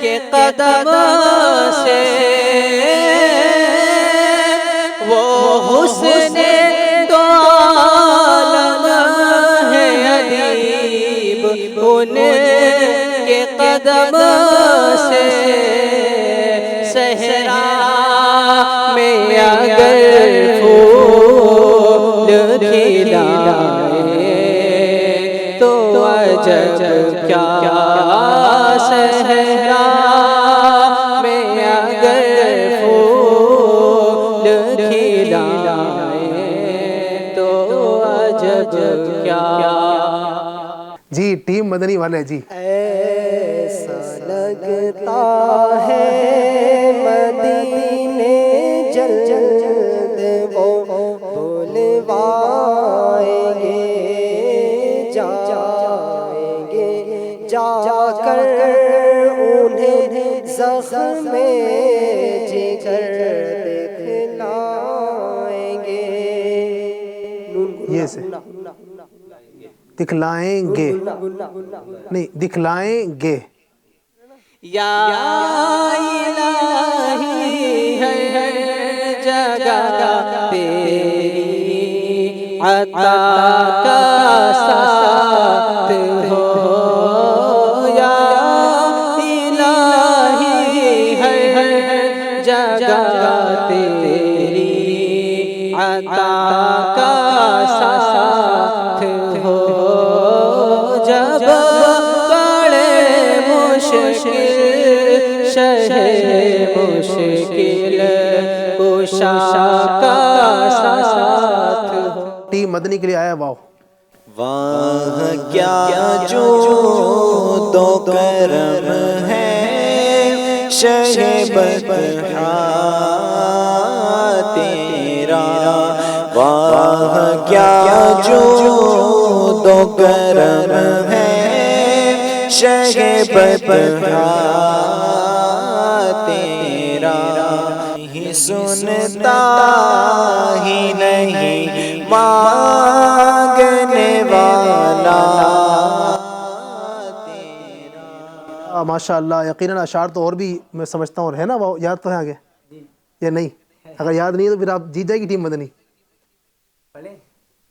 کے قدم سے وہ حسن دو عالم ہے ادیب، ان کے قدم سے صحرا میں اگر پھول کھلائے تو عجب کیا، صحرا میں اگر پھول کھلائے تو عجب کیا۔ جی ٹیم مدنی والے جی۔ ایسا لگتا ہے مدینے جلد وہ بلوائیں گے، جا گے سے دکھلائیں گے نہیں دکھلائیں گے یا الہی ہے جگہ تیری عطا کا ساتھ ہو یا الہی ہے جگہ تیری عطا کا ساتھ ہو جب پڑے مشکل شہ مشکل کشا کا ساتھ ہو. ٹیم مدنی کے لیے آیا واو. واہ کیا جو تو کرم ہے شہ بطحا تیرا واہ کیا جو تو کرم ہے شہ بطحا تیرا ہی سنتا ہی نہیں مانگنے والا ماشاء اللہ. یقیناً اشعار تو اور بھی میں سمجھتا ہوں ہے نا وہ یاد تو ہے آگے یا نہیں؟ اگر یاد نہیں ہے تو پھر آپ جیت جائے گی ٹیم مدنی.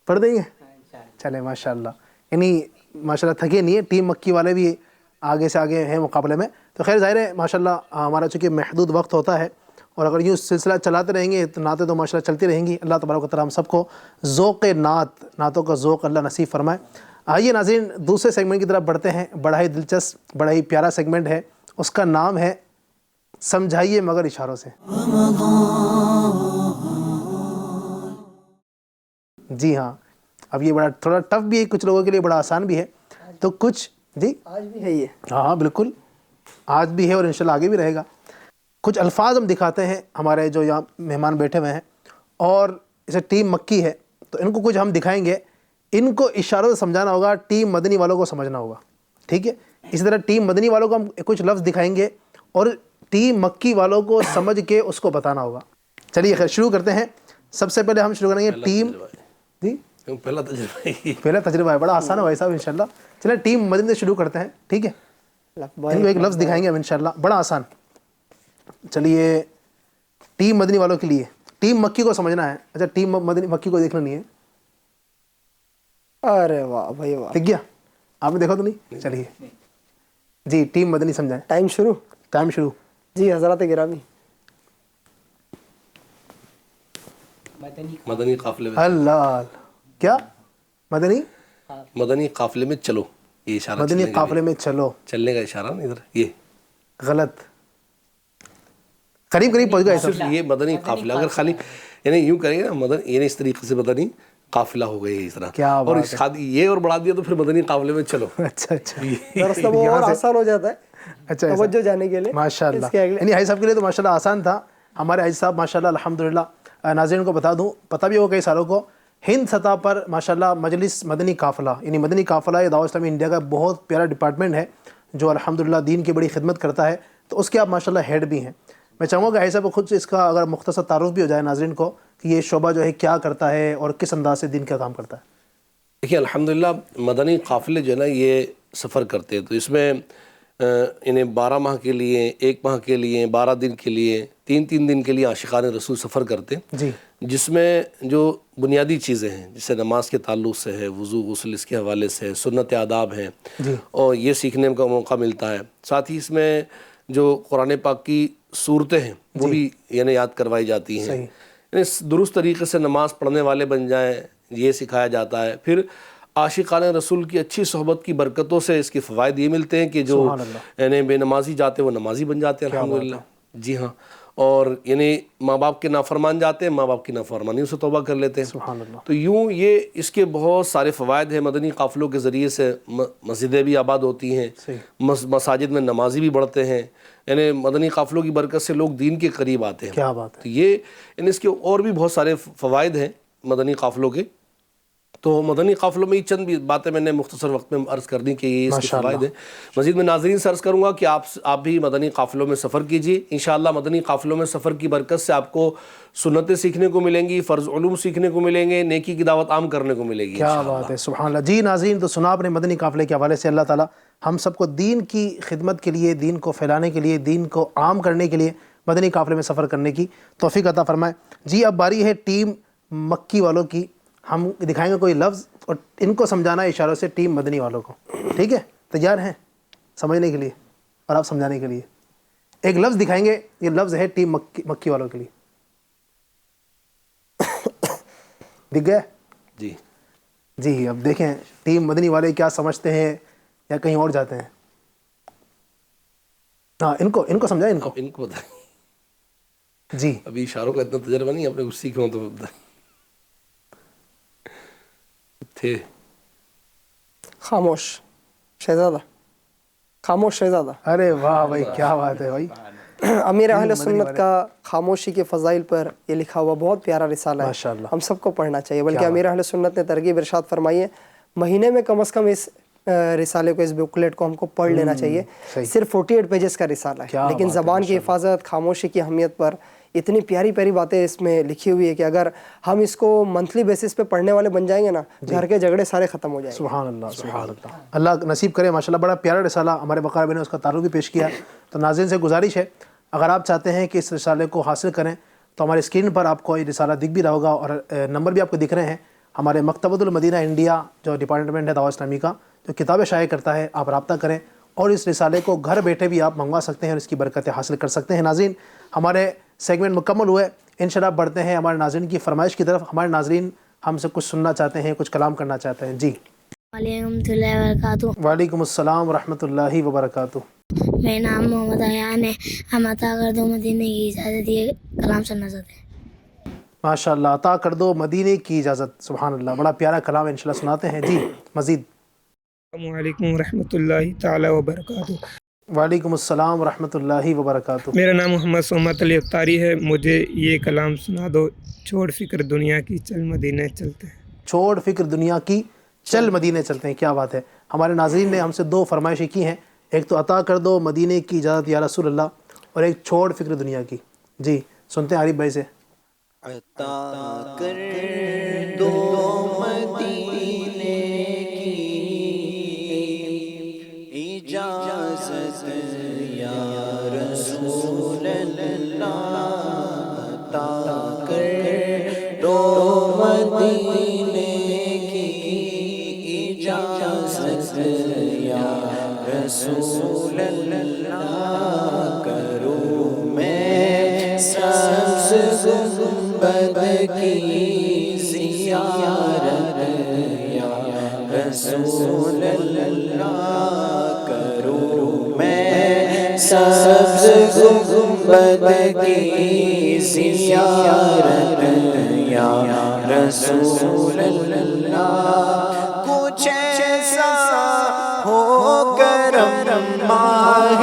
پڑھ دیں گے چلے ماشاء اللہ. یعنی ماشاء اللہ تھکے نہیں ہے. ٹیم مکی والے بھی آگے سے آگے ہیں مقابلے میں. تو خیر ظاہر ہے ماشاء اللہ ہمارا چونکہ محدود وقت ہوتا ہے اور اگر یوں سلسلہ چلاتے رہیں گے تو نعتیں تو ماشاء اللہ چلتی رہیں گی. اللہ تبارک و تعالیٰ ہم سب کو ذوق نعتوں کا ذوق اللہ نصیب فرمائے. آئیے ناظرین دوسرے سیگمنٹ کی طرف بڑھتے ہیں. بڑا ہی دلچسپ بڑا ہی پیارا سیگمنٹ ہے. اس کا نام ہے سمجھائیے مگر اشاروں سے. جی ہاں اب یہ بڑا تھوڑا ٹف بھی ہے کچھ لوگوں کے لیے بڑا آسان بھی ہے. تو کچھ جی آج بھی ہے یہ. ہاں بالکل آج بھی ہے اور انشاءاللہ آگے بھی رہے گا. کچھ الفاظ ہم دکھاتے ہیں ہمارے جو یہاں مہمان بیٹھے ہوئے ہیں اور اسے ٹیم مکی ہے تو ان کو کچھ ہم دکھائیں گے. ان کو اشاروں سے سمجھانا ہوگا. ٹیم مدنی والوں کو سمجھنا ہوگا. ٹھیک ہے. اسی طرح ٹیم مدنی والوں کو ہم کچھ لفظ دکھائیں گے اور ٹیم مکی والوں کو سمجھ کے اس کو بتانا ہوگا. چلیے خیر شروع کرتے ہیں. سب سے پہلے ہم شروع کریں گے ٹیم جی پہلا تجربہ ہے. بڑا آسان ہے بھائی صاحب انشاءاللہ. چلیں ٹیم مدنی سے شروع کرتے ہیں. ٹھیک ہے. ان کو ایک لفظ دکھائیں گے ہم انشاءاللہ. بڑا آسان. چلیے ٹیم مدنی والوں کے لیے ٹیم مکی کو سمجھنا ہے. اچھا ٹیم مدنی مکی کو دیکھنا نہیں ہے. ارے واہ بھائی واہ. دکھ گیا آپ نے دیکھا تو نہیں. چلیے جی ٹیم مدنی سمجھائیں. ٹائم شروع. ٹائم شروع. جی حضرات گرامی مدنی قافلے میں اللہ کیا مدنی قافلے میں چلو. یہ اشارہ مدنی قافلے میں چلو. چلنے کا اشارہ نا ادھر یہ غلط. قریب پہنچ گئے. صرف یہ مدنی قافلہ اگر خالی یعنی یوں کریں گے نا مدن یعنی اس طریقے سے مدنی قافلہ ہو گئی اس طرح. کیا اور اس یہ اور بڑھا دیا تو پھر مدنی قافلے میں چلو. اچھا اچھا راستہ وہ اور آسان ہو جاتا ہے اچھا توجہ جانے کے لیے. ماشاء اللہ. یعنی حاجی صاحب کے لیے تو ماشاء اللہ آسان تھا. ہمارے حاجی صاحب ماشاء اللہ الحمدللہ ناظرین کو بتا دوں پتہ بھی ہو کئی سالوں کو ہند سطح پر ماشاء اللہ مجلس مدنی قافلہ یعنی مدنی قافلہ یہ دعوت اسلامی انڈیا کا بہت پیارا ڈپارٹمنٹ ہے جو الحمدللہ دین کی بڑی خدمت کرتا ہے. تو اس کے آپ ماشاء اللہ ہیڈ بھی ہیں. میں چاہوں گا حاجی صاحب خود سے اس کا اگر مختصر تعارف بھی ہو جائے ناظرین کو کہ یہ شعبہ جو ہے کیا کرتا ہے اور کس انداز سے دین کا کام کرتا ہے. دیکھیے الحمدللہ مدنی قافلے جو ہے نا یہ سفر کرتے ہیں تو اس میں انہیں 12 ماہ کے لیے 1 ماہ کے لیے 12 دن کے لیے 3 دن کے لیے عاشقان رسول سفر کرتے ہیں. جی جس میں جو بنیادی چیزیں ہیں جیسے نماز کے تعلق سے ہے وضو غسل اس کے حوالے سے سنت آداب ہیں اور یہ سیکھنے کا موقع ملتا ہے. ساتھ ہی اس میں جو قرآن پاک کی صورتیں ہیں وہ بھی یعنی یاد کروائی جاتی ہیں. یعنی درست طریقے سے نماز پڑھنے والے بن جائیں یہ سکھایا جاتا ہے. پھر عاشقان رسول کی اچھی صحبت کی برکتوں سے اس کے فوائد یہ ملتے ہیں کہ جو یعنی بے نمازی جاتے ہیں وہ نمازی بن جاتے ہیں الحمدللہ. جی ہاں. اور یعنی ماں باپ کے نافرمان جاتے ہیں ماں باپ کی نافرمانیوں سے توبہ کر لیتے ہیں. سبحان اللہ. تو یوں یہ اس کے بہت سارے فوائد ہیں. مدنی قافلوں کے ذریعے سے مسجدیں بھی آباد ہوتی ہیں مساجد میں نمازی بھی بڑھتے ہیں. یعنی مدنی قافلوں کی برکت سے لوگ دین کے قریب آتے ہیں. کیا بات ہے. تو یہ یعنی اس کے اور بھی بہت سارے فوائد ہیں مدنی قافلوں کے. تو مدنی قافلوں میں یہ چند بھی باتیں میں نے مختصر وقت میں عرض کر دیں کہ یہ اس کے فوائد ہیں. مزید میں ناظرین سے عرض کروں گا کہ آپ بھی مدنی قافلوں میں سفر کیجیے. انشاءاللہ مدنی قافلوں میں سفر کی برکت سے آپ کو سنتیں سیکھنے کو ملیں گی، فرض علوم سیکھنے کو ملیں گے، نیکی کی دعوت عام کرنے کو ملے گی. کیا بات ہے، سبحان اللہ. جی ناظرین، تو سنا آپ نے مدنی قافلے کے حوالے سے. اللہ تعالیٰ ہم سب کو دین کی خدمت کے لیے، دین کو پھیلانے کے لیے، دین کو عام کرنے کے لیے مدنی قافلے میں سفر کرنے کی توفیق عطا فرمائے. جی اب باری ہے ٹیم مکی والوں کی. ہم دکھائیں گے کوئی لفظ اور ان کو سمجھانا ہے اشاروں سے ٹیم مدنی والوں کو. ٹھیک ہے، تیار ہیں سمجھنے کے لیے اور آپ سمجھانے کے لیے؟ ایک لفظ دکھائیں گے، یہ لفظ ہے ٹیم مکی والوں کے لیے. دکھ گیا؟ جی جی اب دیکھیں ٹیم مدنی والے کیا سمجھتے ہیں یا کہیں اور جاتے ہیں. ہاں ان کو سمجھائیں. ان کو بتائیں. جی ابھی اشاروں کا اتنا تجربہ نہیں، اپنے کچھ سیکھوں تو تھے. خاموش شہزادہ، خاموش شہزادہ. ارے واہ بھائی، کیا بات ہے بھائی. امیر اہل سنت کا خاموشی کے فضائل پر یہ لکھا ہوا بہت پیارا رسالہ ہے، ماشاءاللہ. ہم سب کو پڑھنا چاہیے. بلکہ امیر اہل سنت نے ترغیب ارشاد فرمائی ہے مہینے میں کم از کم اس رسالے کو، اس بکلیٹ کو ہم کو پڑھ لینا چاہیے. صرف 48 پیجز کا رسالہ ہے، لیکن زبان کی حفاظت، خاموشی کی اہمیت پر اتنی پیاری پیاری باتیں اس میں لکھی ہوئی ہے کہ اگر ہم اس کو منتھلی بیسس پہ پڑھنے والے بن جائیں گے نا، گھر کے جھگڑے سارے ختم ہو جائیں گے. سبحان اللہ، سبحان اللہ. اللہ نصیب کرے. ماشاءاللہ بڑا پیارا رسالہ ہمارے بقار بھائی نے اس کا تعارف بھی پیش کیا. تو ناظرین سے گزارش ہے اگر آپ چاہتے ہیں کہ اس رسالے کو حاصل کریں تو ہمارے اسکرین پر آپ کو یہ رسالہ دکھ بھی رہا ہوگا اور نمبر بھی آپ کو دکھ رہے ہیں. ہمارے مکتبۃ المدینہ انڈیا جو ڈپارٹمنٹ ہے دعوت اسلامی کا، جو کتابیں شائع کرتا ہے، آپ رابطہ کریں اور اس رسالے کو گھر بیٹھے بھی آپ منگوا سکتے ہیں اور اس کی برکتیں حاصل کر سکتے ہیں. ناظرین ہمارے سیگمنٹ مکمل ہوئے. انشاءاللہ بڑھتے ہیں ہمارے ناظرین کی فرمائش کی طرف. ہمارے ناظرین ہم سے کچھ سننا چاہتے ہیں، کچھ کلام کرنا چاہتے ہیں. جی وعلیکم اللہ وبرکاتہ. وعلیکم السلام ورحمۃ اللہ وبرکاتہ. میرا نام محمد ایان ہے. ہم عطا کر دو مدینے کی اجازت یہ کلام سننا چاہتے ہیں. ماشاء اللہ، عطا کر دو مدینے کی اجازت. سبحان اللہ، بڑا پیارا کلام انشاءاللہ سناتے ہیں. جی مزید. السلام علیکم ورحمۃ اللہ تعالی وبرکاتہ. وعلیکم السلام ورحمۃ اللہ وبرکاتہ. میرا نام محمد سہمت علی افطاری ہے. مجھے یہ کلام سنا دو. چھوڑ فکر دنیا کی چل مدینے چلتے ہیں. چھوڑ فکر دنیا کی چل مدینے چلتے ہیں. کیا بات ہے. ہمارے ناظرین نے ہم سے دو فرمائشیں کی ہیں، ایک تو عطا کر دو مدینے کی اجازت یا رسول اللہ، اور ایک چھوڑ فکر دنیا کی. جی سنتے ہیں عارف بھائی سے. عطا کر دو مدینے کی اجازت یا رسول اللہ. عطا کر دو مدینے کی اجازت یا رسول اللہ. کروں میں سبز گنبد کی زیارت یا رسول اللہ. کروں میں سبز گنبد کی زیارت یا رسول اللہ. کچھ ایسا ہو کرم ماہ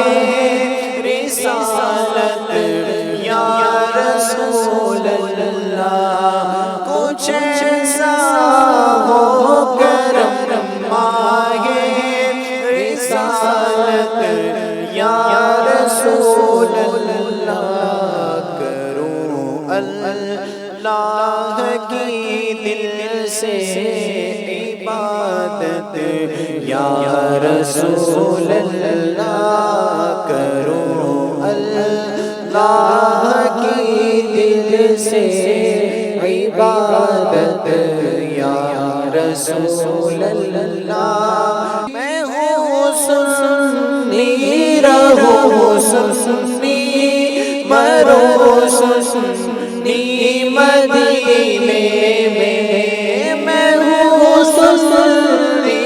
رسالت یا رسول اللہ. کچھ ایسا ہو کرم ماہ رسالت یا رسول اللہ. کروں اللہ کی دل سے عبادت یا رسول اللہ. کروں اللہ کی دل سے عبادت یا رسول اللہ. میں ہوں سنی رہوں سنی مروں سنی مدینے میں. میں ہوں سنی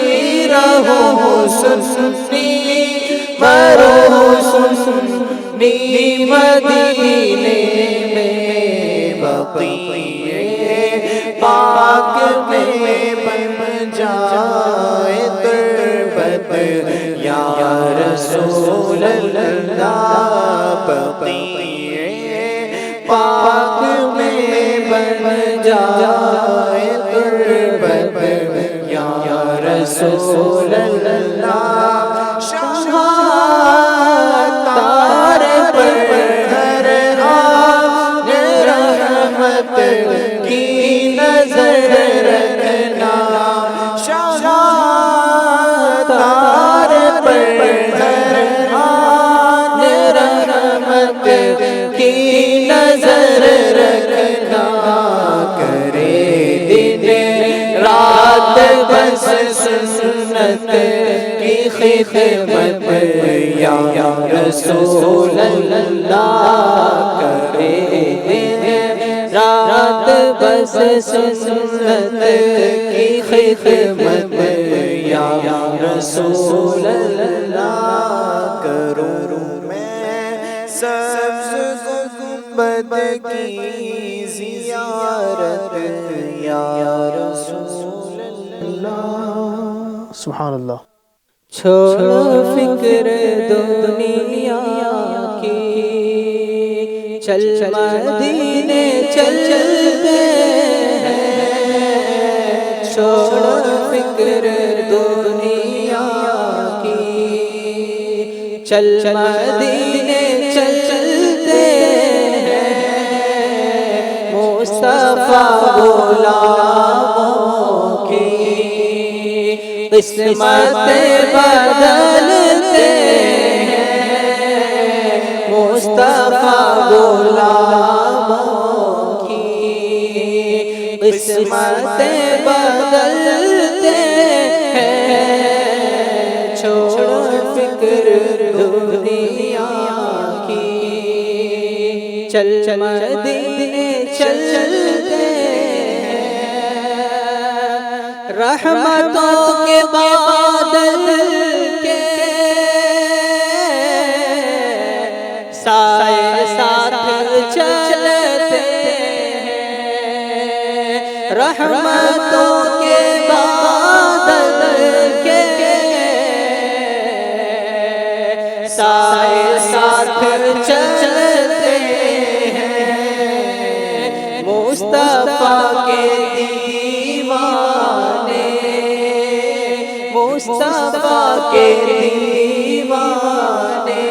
رہوں سنی مروں سنی مدینے میں. بقیع پاک میں بن جائے تربت یا رسول اللہ. بقیع پاک میں بن جائے تربت رسول اللہ شہادار پر ہر آن رحمت کی نظر رکھنا شہادار پر ہر آن رحمت کی نظر رکھنا کرے دن رات بس سنت کی خدمت یا رسول اللہ کرے دن رات بس سنت کی خدمت یا رسول اللہ کروں میں سبز گنبد کی زیارت یا رسول اللہ. سبحان اللہ. چھوڑو فکر دنیا کی چل مدینے چلتے ہیں. چھوڑو فکر دنیا کی چل مدینے چلتے ہیں. مصطفیٰ غلاموں کی قسمت بدلتے ہیں. مصطفیٰ غلاموں کی قسمت بدلتے ہیں. چھوڑو فکر دنیا کی چل مدینے چلتے ہیں. رحمتوں کے بادل کے سائے ساتھ چلتے ہیں. رحمتوں کے بادل کے سائے ساتھ چلتے ہیں. مصطفیٰ کے دیوانے مصطفیٰ کے دیوانے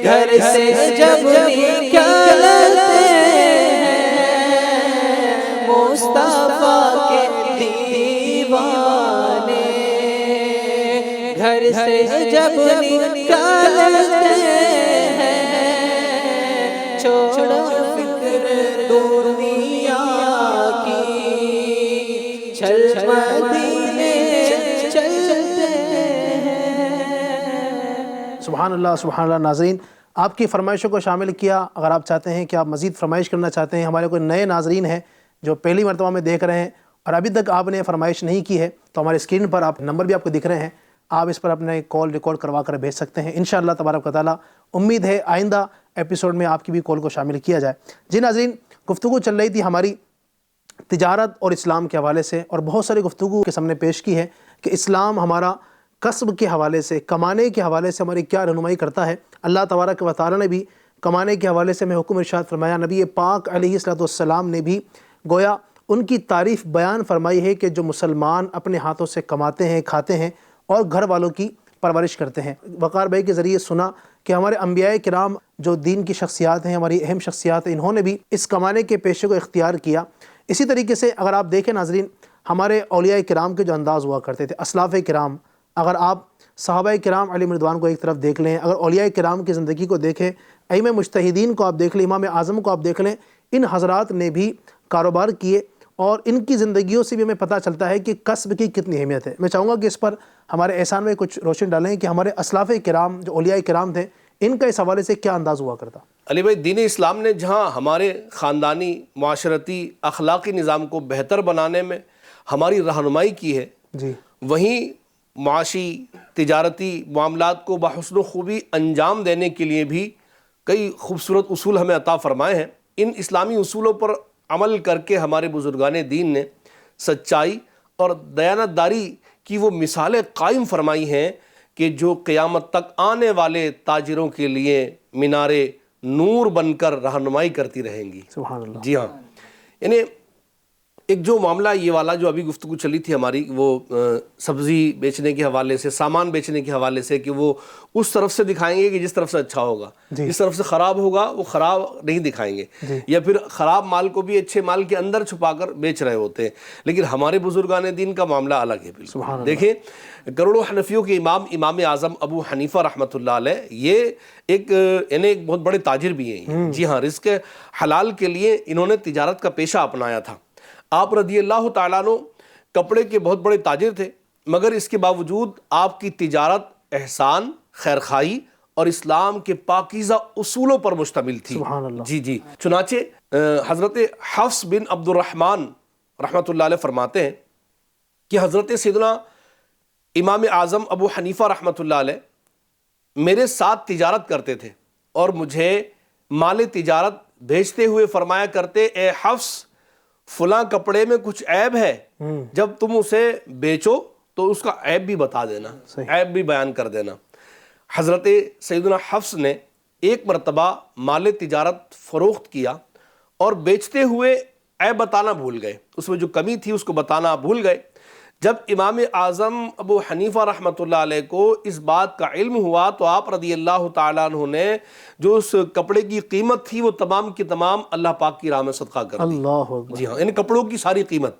گھر سے جب نکلتے ہیں. مصطفیٰ کے دیوانے گھر سے جب نکلتے ہیں. چھوڑو فکر دنیا کی چل مدینے چلتے ہیں. سبحان اللہ سبحان اللہ. ناظرین آپ کی فرمائشوں کو شامل کیا. اگر آپ چاہتے ہیں کہ آپ مزید فرمائش کرنا چاہتے ہیں, ہمارے کوئی نئے ناظرین ہیں جو پہلی مرتبہ میں دیکھ رہے ہیں اور ابھی تک آپ نے فرمائش نہیں کی ہے, تو ہمارے اسکرین پر آپ نمبر بھی آپ کو دکھ رہے ہیں, آپ اس پر اپنے کال ریکارڈ کروا کر بھیج سکتے ہیں. انشاءاللہ تبارک و تعالیٰ امید ہے آئندہ ایپیسوڈ میں آپ کی بھی کال کو شامل کیا جائے. جی ناظرین, گفتگو چل رہی تھی ہماری تجارت اور اسلام کے حوالے سے, اور بہت ساری گفتگو کے سامنے پیش کی ہے کہ اسلام ہمارا کسب کے حوالے سے, کمانے کے حوالے سے ہماری کیا رہنمائی کرتا ہے. اللہ تبارک و تعالیٰ نے بھی کمانے کے حوالے سے ہمیں حکم ارشاد فرمایا. نبی پاک علیہ الصلوۃ والسلام نے بھی گویا ان کی تعریف بیان فرمائی ہے کہ جو مسلمان اپنے ہاتھوں سے کماتے ہیں, کھاتے ہیں اور گھر والوں کی پرورش کرتے ہیں. وقار بھائی کے ذریعے سنا کہ ہمارے انبیاء کرام جو دین کی شخصیات ہیں, ہماری اہم شخصیات ہیں, انہوں نے بھی اس کمانے کے پیشے کو اختیار کیا. اسی طریقے سے اگر آپ دیکھیں ناظرین, ہمارے اولیاء کرام کے جو انداز ہوا کرتے تھے, اسلاف کرام, اگر آپ صحابہ کرام علیہم رضوان کو ایک طرف دیکھ لیں, اگر اولیاء کرام کی زندگی کو دیکھیں, ائمہ مجتہدین کو آپ دیکھ لیں, امام اعظم کو آپ دیکھ لیں, ان حضرات نے بھی کاروبار کیے اور ان کی زندگیوں سے بھی ہمیں پتہ چلتا ہے کہ کسب کی کتنی اہمیت ہے. میں چاہوں گا کہ اس پر ہمارے احسان میں کچھ روشن ڈالیں کہ ہمارے اسلاف کرام جو اولیاء کرام تھے, ان کا اس حوالے سے کیا انداز ہوا کرتا. علی بھائی, دین اسلام نے جہاں ہمارے خاندانی, معاشرتی, اخلاقی نظام کو بہتر بنانے میں ہماری رہنمائی کی ہے, جی, وہیں معاشی تجارتی معاملات کو بحسن و خوبی انجام دینے کے لیے بھی کئی خوبصورت اصول ہمیں عطا فرمائے ہیں. ان اسلامی اصولوں پر عمل کر کے ہمارے بزرگان دین نے سچائی اور دیانت داری کی وہ مثالیں قائم فرمائی ہیں کہ جو قیامت تک آنے والے تاجروں کے لیے مینار نور بن کر رہنمائی کرتی رہیں گی. سبحان اللہ. جی ہاں, یعنی ایک جو معاملہ یہ والا جو ابھی گفتگو چلی تھی ہماری وہ سبزی بیچنے کے حوالے سے، سامان بیچنے کے حوالے سے، کہ وہ اس طرف سے دکھائیں گے کہ جس طرف سے اچھا ہوگا، جس طرف سے خراب ہوگا وہ خراب نہیں دکھائیں گے، یا پھر خراب مال کو بھی اچھے مال کے اندر چھپا کر بیچ رہے ہوتے ہیں. لیکن ہمارے بزرگان دین کا معاملہ الگ ہے بالکل. دیکھیں کروڑوں حنفیوں کے امام اعظم ابو حنیفہ رحمۃ اللہ علیہ یہ ایک بہت بڑے تاجر بھی ہیں. جی ہاں، رزق حلال کے لیے انہوں نے تجارت کا پیشہ اپنایا تھا. آپ رضی اللہ تعالیٰ عنہ کپڑے کے بہت بڑے تاجر تھے، مگر اس کے باوجود آپ کی تجارت احسان، خیرخواہی اور اسلام کے پاکیزہ اصولوں پر مشتمل تھی. جی چنانچہ حضرت حفص بن عبد الرحمن رحمۃ اللہ علیہ فرماتے ہیں کہ حضرت سیدنا امام اعظم ابو حنیفہ رحمۃ اللہ علیہ میرے ساتھ تجارت کرتے تھے اور مجھے مال تجارت بھیجتے ہوئے فرمایا کرتے، اے حفص فلاں کپڑے میں کچھ عیب ہے، جب تم اسے بیچو تو اس کا عیب بھی بتا دینا، عیب بھی بیان کر دینا. حضرت سیدنا حفص نے ایک مرتبہ مال تجارت فروخت کیا اور بیچتے ہوئے عیب بتانا بھول گئے، اس میں جو کمی تھی اس کو بتانا بھول گئے. جب امام اعظم ابو حنیفہ رحمۃ اللہ علیہ کو اس بات کا علم ہوا تو آپ رضی اللہ تعالیٰ عنہ نے جو اس کپڑے کی قیمت تھی وہ تمام کی تمام اللہ پاک کی راہ میں صدقہ کر دی. جی ہاں، ان کپڑوں کی ساری قیمت،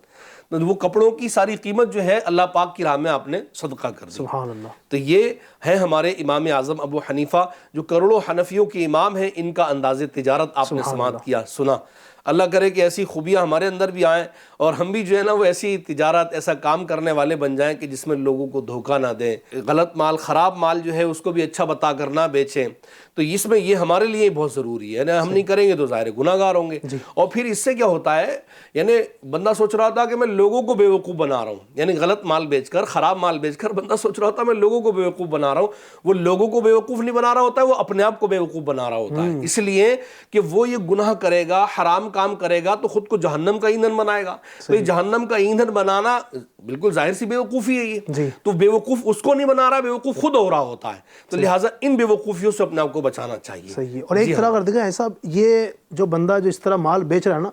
وہ کپڑوں کی ساری قیمت جو ہے اللہ پاک کی راہ میں آپ نے صدقہ کر دی. سبحان اللہ. تو یہ ہے ہمارے امام اعظم ابو حنیفہ جو کروڑوں حنفیوں کے امام ہیں، ان کا انداز تجارت آپ نے سماعت کیا، سنا. اللہ کرے کہ ایسی خوبیاں ہمارے اندر بھی آئیں اور ہم بھی جو ہے نا وہ ایسی تجارت، ایسا کام کرنے والے بن جائیں کہ جس میں لوگوں کو دھوکہ نہ دیں، غلط مال، خراب مال جو ہے اس کو بھی اچھا بتا کر نہ بیچیں. تو اس میں یہ ہمارے لیے بہت ضروری ہے. ہم نہیں کریں گے تو ظاہر گناہ گار ہوں گے. اور پھر اس سے کیا ہوتا ہے، یعنی بندہ سوچ رہا تھا کہ میں لوگوں کو بیوقوف بنا رہا ہوں، یعنی غلط مال بیچ کر، خراب مال بیچ کر بندہ سوچ رہا تھا میں لوگوں کو بیوقوف بنا رہا ہوں. وہ لوگوں کو بیوقوف نہیں بنا رہا ہوتا ہے، وہ اپنے آپ کو بیوقوف بنا رہا ہوتا ہے. اس لیے کہ وہ یہ گناہ کرے گا، حرام کام کرے گا تو خود کو جہنم کا ایندھن بنائے گا. تو یہ جہنم کا ایندھن بنانا بالکل ظاہر سی بیوقوفی ہے یہ. تو بیوقوف اس کو نہیں بنا رہا، بیوقوف خود ہو رہا ہوتا ہے. تو لہٰذا ان بیوقوفیوں سے اپنے آپ کو بچانا چاہیے. صحیح. اور ایک طرح کر دیکھا ایسا، یہ جو بندہ جو اس طرح مال بیچ رہا ہے نا،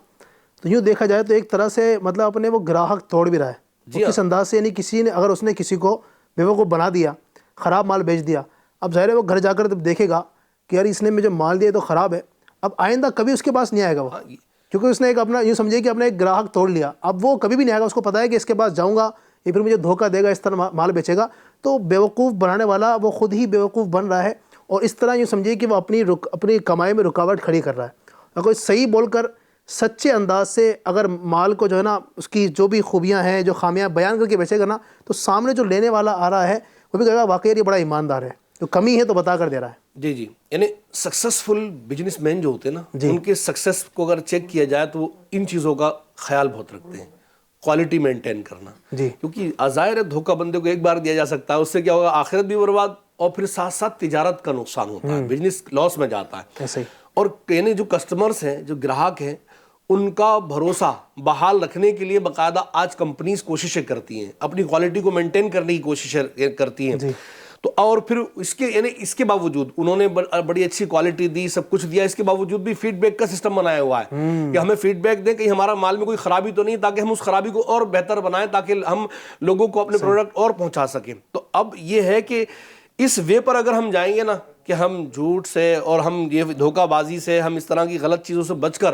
تو یوں دیکھا جائے تو ایک طرح سے مطلب اپنے وہ گراہک توڑ بھی رہا ہے. کس انداز سے، یعنی کسی نے اگر اس نے کسی کو بیوقوف بنا دیا، خراب مال بیچ دیا، اب ظاہر ہے وہ گھر جا کر دیکھے گا کہ یار اس نے مجھے مال دیا تو خراب ہے، اب آئندہ کبھی اس کے پاس نہیں آئے گا وہ، کیونکہ اس نے ایک اپنا یوں سمجھے کہ اپنا ایک گراہک توڑ لیا. اب وہ کبھی بھی نہیں آئے گا، اس کو پتہ ہے کہ اس کے پاس جاؤں گا یہ پھر مجھے دھوکہ دے گا، اس طرح مال بیچے گا. تو بیوقوف بنانے والا وہ خود ہی بیوقوف بن رہا ہے، اور اس طرح یوں سمجھیے کہ وہ اپنی کمائی میں رکاوٹ کھڑی کر رہا ہے. اگر کوئی صحیح بول کر سچے انداز سے اگر مال کو جو ہے نا اس کی جو بھی خوبیاں ہیں، جو خامیاں بیان کر کے بیچے گا نا، تو سامنے جو لینے والا آ رہا ہے وہ بھی کہے گا واقعی یہ بڑا ایماندار ہے، تو کمی ہے تو بتا کر دے رہا ہے. جی یعنی سکسیسفل بزنس مین جو ہوتے ہیں نا، ان کے سکسیس کو اگر چیک کیا جائے تو وہ ان چیزوں کا خیال بہت رکھتے ہیں. کوالٹی مینٹین کرنا، کیونکہ ظاہر ہے دھوکہ بندے کو ایک بار دیا جا سکتا ہے، اس سے کیا ہوگا، آخرت بھی برباد اور پھر ساتھ ساتھ تجارت کا نقصان ہوتا ہے، بزنس لاس میں جاتا ہے. اور یعنی جو کسٹمرز ہیں، جو گراہک ہیں، ان کا بھروسہ بحال رکھنے کے لیے باقاعدہ آج کمپنیز کوششیں کرتی ہیں، اپنی کوالٹی کو مینٹین کرنے کی کوششیں کرتی ہیں. تو اور پھر اس کے باوجود انہوں نے بڑی اچھی کوالٹی دی، سب کچھ دیا، اس کے باوجود بھی فیڈ بیک کا سسٹم بنایا ہوا ہے کہ ہمیں فیڈ بیک دیں کہ ہمارا مال میں کوئی خرابی تو نہیں، تاکہ ہم اس خرابی کو اور بہتر بنائیں، تاکہ ہم لوگوں کو اپنے پروڈکٹ اور پہنچا سکیں. تو اب یہ ہے کہ اس وے پر اگر ہم جائیں گے نا کہ ہم جھوٹ سے اور ہم یہ دھوکہ بازی سے، ہم اس طرح کی غلط چیزوں سے بچ کر